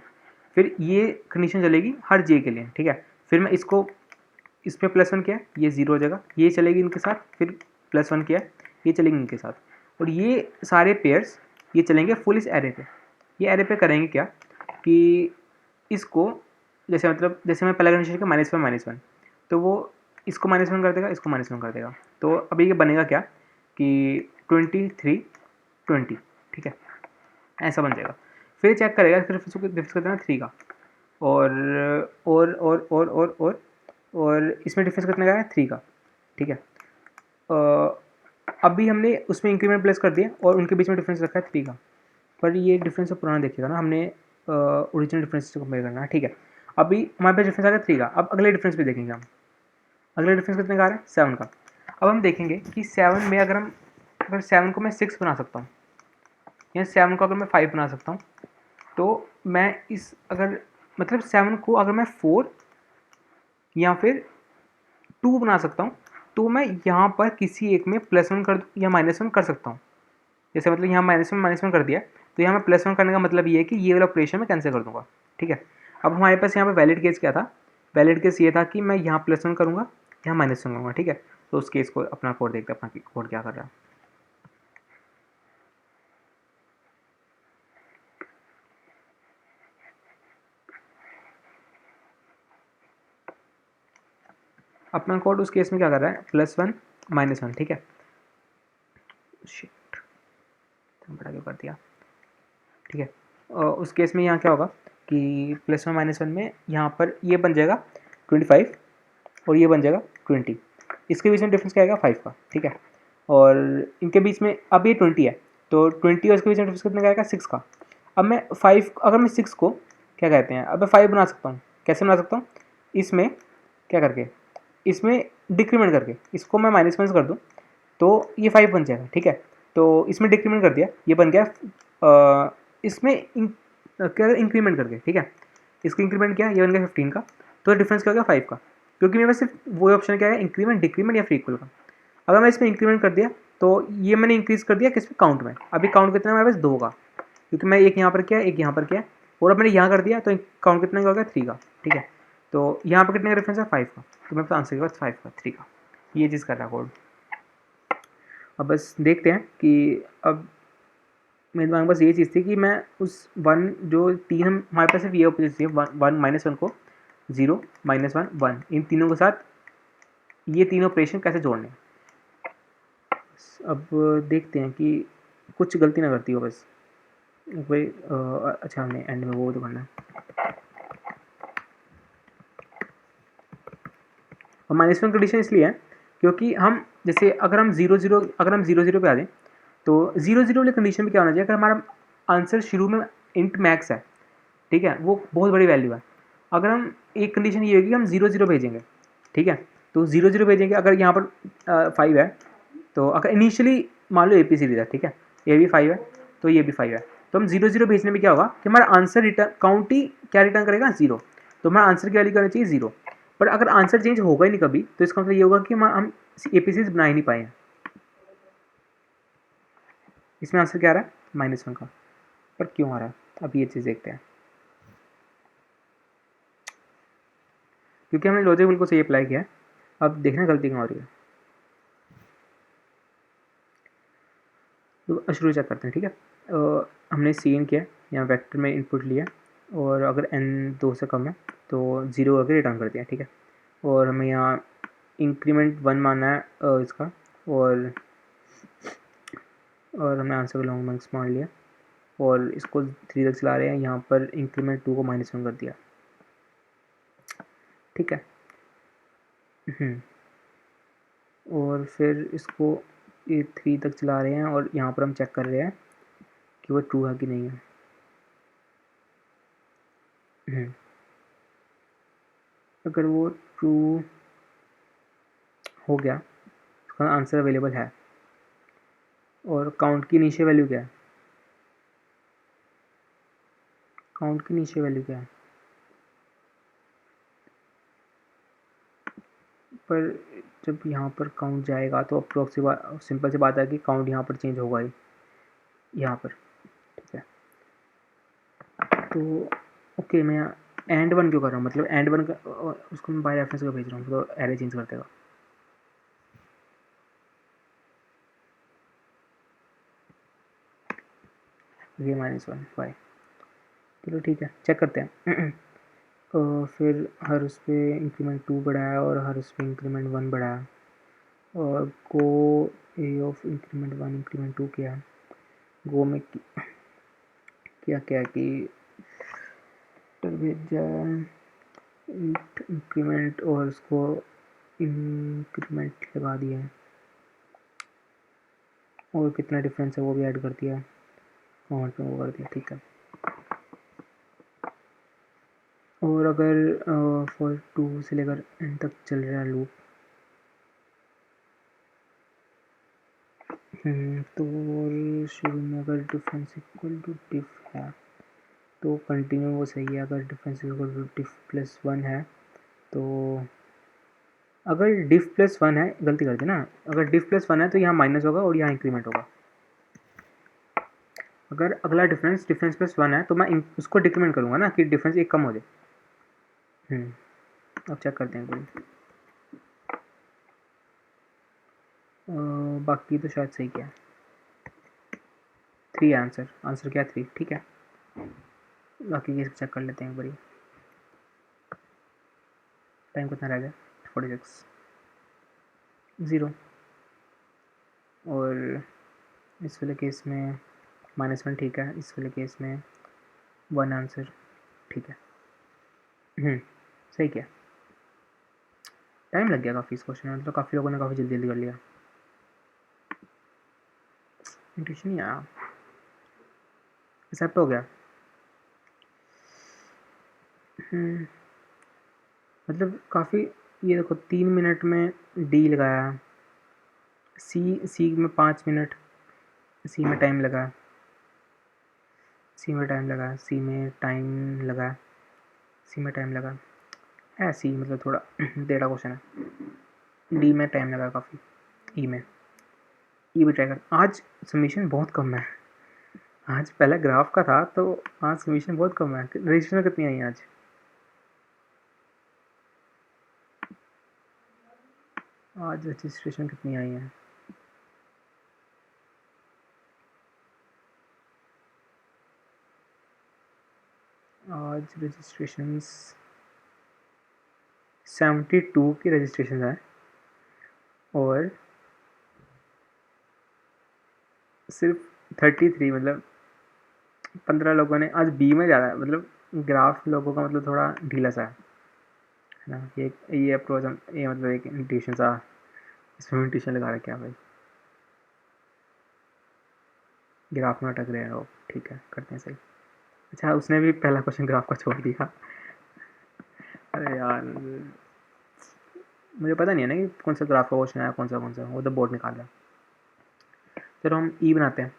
फिर ये कंडीशन चलेगी हर जे के लिए, ठीक है, फिर मैं इसको इस पर +1 किया, ये 0 हो जाएगा, ये चलेगी इनके साथ, फिर +1 किया, ये चलेगी इनके साथ, और ये सारे पेयर्स ये चलेंगे फुल इस एरे पे। ये एरे पे करेंगे क्या कि इसको जैसे मतलब जैसे मैं पहला कंडीशन किया -1 तो वो इसको -1 कर देगा, इसको -1 कर देगा, तो अभी ये बनेगा क्या कि 23 20, ठीक है, ऐसा बन जाएगा। फिर चेक करेगा, फिर उसको डिफरेंस कर देना 3 का, और इसमें डिफरेंस कितने का है 3 का, ठीक है, अभी हमने उसमें इंक्रीमेंट प्लेस कर दिया और उनके बीच में डिफरेंस रखा है 3 का, पर ये डिफरेंस तो पुराना देखिएगा ना, हमने ओरिजिनल डिफरेंस से कंपेयर करना है, ठीक है, अभी हमारे पास डिफरेंस आ गया 3 का, अब अगले डिफरेंस पे देखेंगे हम, अगले डिफरेंस कितने का आ रहा है 7 का। अब हम देखेंगे कि 7 में अगर 7 को मैं 6 बना सकता हूँ, या 7 को अगर मैं 5 बना सकता हूँ, तो मैं इस अगर मतलब 7 को अगर मैं 4 या फिर 2 बना सकता हूँ, तो मैं यहाँ पर किसी एक में +1 कर या -1 कर सकता हूँ। जैसे मतलब यहाँ -1 कर दिया, तो यहाँ मैं +1 करने का मतलब ये है कि ये वाला ऑपरेशन मैं कैंसिल कर दूंगा, ठीक है। अब हमारे पास यहाँ पे वैलिड केस क्या था, वैलिड केस ये था कि मैं यहाँ +1 करूँगा, यहाँ -1 करूँगा, ठीक है। तो उस केस को अपना कोड देखते हैं, अपना कोड क्या कर रहा है। अपना कोड उस केस में क्या कर रहा है, +1 -1, ठीक है, शिट बड़ा क्यों कर दिया, ठीक है। उस केस में यहाँ क्या होगा कि +1 -1 में यहाँ पर ये बन जाएगा 25 और ये बन जाएगा 20, इसके बीच में डिफरेंस क्या आएगा 5 का, ठीक है, और इनके बीच में अब ये 20 है, तो 20 और इसके बीच में डिफरेंस कितने का आएगा 6 का। अब मैं 5 अगर मैं 6 को क्या कहते हैं, अब मैं 5 बना सकता हूँ, कैसे बना सकता हूँ, इसमें क्या करके, इसमें डिक्रीमेंट करके, इसको मैं -1 कर दूँ तो ये 5 बन जाएगा, ठीक है, तो इसमें डिक्रीमेंट कर दिया, ये बन गया इसमें क्या इंक्रीमेंट करके, ठीक है, इसको इंक्रीमेंट किया, ये बन गया 15 का, तो डिफरेंस क्या हो गया 5 का, क्योंकि मेरे पास सिर्फ वो ऑप्शन क्या है, इंक्रीमेंट डिक्रीमेंट या फ्री इक्वल का। अगर मैं इसमें इंक्रीमेंट कर दिया तो ये मैंने इंक्रीज कर दिया किस में, काउंट में, अभी काउंट कितना है मेरे पास 2 का, क्योंकि मैं एक यहाँ पर किया एक यहाँ पर किया, और अब मैंने यहाँ कर दिया तो काउंट कितने का हो गया 3 का, ठीक है, तो यहाँ पर कितने का डिफरेंस है 5 का, तो मेरे पास आंसर के पास 5 का 3 का, ये चीज़ कर रहा है कोड। अब बस देखते हैं कि अब मेरे दिमाग में बस ये चीज़ थी कि मैं उस 1 जो 3 हमारे पास सिर्फ ये ऑपोजिट थी, 1 -1 को 0 -1 1 इन तीनों के साथ ये तीनों ऑपरेशन कैसे जोड़ने हैं। अब देखते हैं कि कुछ गलती ना करती हो बस भाई। अच्छा हमने एंड में वो तो करना है, और -1 कंडीशन इसलिए है क्योंकि हम जैसे अगर हम 0 0 पे आ जाएं तो 0 0 वाली कंडीशन में क्या होना चाहिए, अगर हमारा आंसर शुरू में इंट मैक्स है, ठीक है, वो बहुत बड़ी वैल्यू है, अगर हम एक कंडीशन ये होगी कि हम 0 0 भेजेंगे, ठीक है, तो 0 0 भेजेंगे, अगर यहाँ पर 5 है, तो अगर इनिशियली मान लो AP सीरीज है, ठीक है, ये भी 5 है तो ये भी 5 है, तो हम 0 0 भेजने में क्या होगा कि हमारा आंसर रिटर्न काउंट ही क्या रिटर्न करेगा 0, तो हमारा आंसर की वैल्यू करना चाहिए 0, पर अगर आंसर चेंज होगा ही नहीं कभी तो इसका मतलब ये होगा कि हम AP सीरीज बना ही नहीं पाए हैं। इसमें आंसर क्या आ रहा है -1 का, पर क्यों आ रहा है, अब ये चीज़ देखते हैं। क्योंकि हमने लॉजिक बिल्कुल सही अप्लाई किया है, अब देखना गलती कहाँ हो रही है। तो शुरू चेक करते हैं, ठीक है। हमने सीन किया, यहाँ वेक्टर में इनपुट लिया, और अगर n 2 से कम है तो 0 करके रिटर्न कर दिया, ठीक है। और हमें यहाँ इंक्रीमेंट 1 मानना है इसका, और हमने आंसर का लॉन्ग मैक्स मान लिया, और इसको 3 तक चला रहे हैं। यहाँ पर इंक्रीमेंट 2 को -1 कर दिया, ठीक है। और फिर इसको ये 3 तक चला रहे हैं, और यहाँ पर हम चेक कर रहे हैं कि वो ट्रू है कि नहीं है। अगर वो ट्रू हो गया, उसका आंसर अवेलेबल है। और काउंट की नीचे वैल्यू क्या है, काउंट की नीचे वैल्यू क्या है, पर जब यहाँ पर काउंट जाएगा तो अप्रोक्सीमेट सिंपल सी बात है कि काउंट यहाँ पर चेंज होगा ही, यहाँ पर, ठीक है। तो ओके, मैं एंड 1 क्यों कर रहा हूँ, मतलब एंड 1 का उसको मैं बाय रेफरेंस का भेज रहा हूँ, तो एरे चेंज कर देगा। ये -1 बाय, चलो ठीक है, चेक करते हैं। फिर हर उस पर इंक्रीमेंट 2 बढ़ाया, और हर उस पर इंक्रीमेंट 1 बढ़ाया, और गो ए ऑफ इंक्रीमेंट 1 इंक्रीमेंट 2 किया। गो में क्या क्या कि भेजा इंक्रीमेंट, और उसको इंक्रीमेंट लगा दिया, और कितना डिफरेंस है वो भी ऐड कर दिया, काउंट में वो कर दिया, ठीक है। और अगर फॉर 2 से लेकर एंड तक चल रहा है लूप, तो शुरू में अगर डिफरेंस इक्वल टू डिफ है तो कंटिन्यू वो सही है। अगर difference equal to diff plus 1 है तो, अगर डिफ प्लस 1 है, गलती कर दी ना, अगर डिफ प्लस 1 है तो यहाँ माइनस होगा और यहाँ इंक्रीमेंट होगा। अगर अगला डिफरेंस प्लस 1 है तो मैं उसको डिक्रीमेंट करूँगा ना, कि डिफरेंस एक कम हो जाए। अब चेक करते हैं कोई, बाकी तो शायद सही किया। 3 आंसर क्या 3, ठीक है। बाकी केस चेक कर लेते हैं एक बारी। टाइम कितना रह गया, 46, 0। और इस वाले केस में -1, ठीक है। इस वाले केस में 1 आंसर, ठीक है। सही किया। टाइम लग गया काफ़ी इस क्वेश्चन में, मतलब काफ़ी लोगों ने काफ़ी जल्दी जल्दी कर लिया। इंट्यूशन नहीं आया, एक्सेप्ट हो गया। मतलब काफ़ी, ये देखो 3 मिनट में डी लगाया, सी में 5 मिनट, सी में टाइम लगा, सी में टाइम लगा, सी में टाइम लगा, सी में टाइम लगा, ऐसे ही मतलब थोड़ा टेढ़ा क्वेश्चन है। डी में टाइम लगा काफ़ी, ई में, ई भी ट्राई कर। आज सबमिशन बहुत कम है, आज पहले ग्राफ का था तो आज सबमिशन बहुत कम है। रजिस्ट्रेशन कितनी आई है आज, रजिस्ट्रेशन कितनी आई है? आज रजिस्ट्रेशंस 72 की रजिस्ट्रेशन है, और सिर्फ 33, मतलब 15 लोगों ने। आज बी में ज़्यादा है, मतलब ग्राफ लोगों का मतलब थोड़ा ढीला सा है ना। ये अप्रोच, ये मतलब एक ट्यूशन सा, इसमें ट्यूशन लगा रखे हैं भाई, ग्राफ में अटक रहे हैं लोग, ठीक है, करते हैं सही। अच्छा, उसने भी पहला क्वेश्चन ग्राफ का छोड़ दिया। अरे यार, मुझे पता नहीं है ना कि कौन सा ग्राफ का क्वेश्चन आया, कौन सा वो तो बोर्ड निकाल रहा है। चलो हम ई बनाते हैं।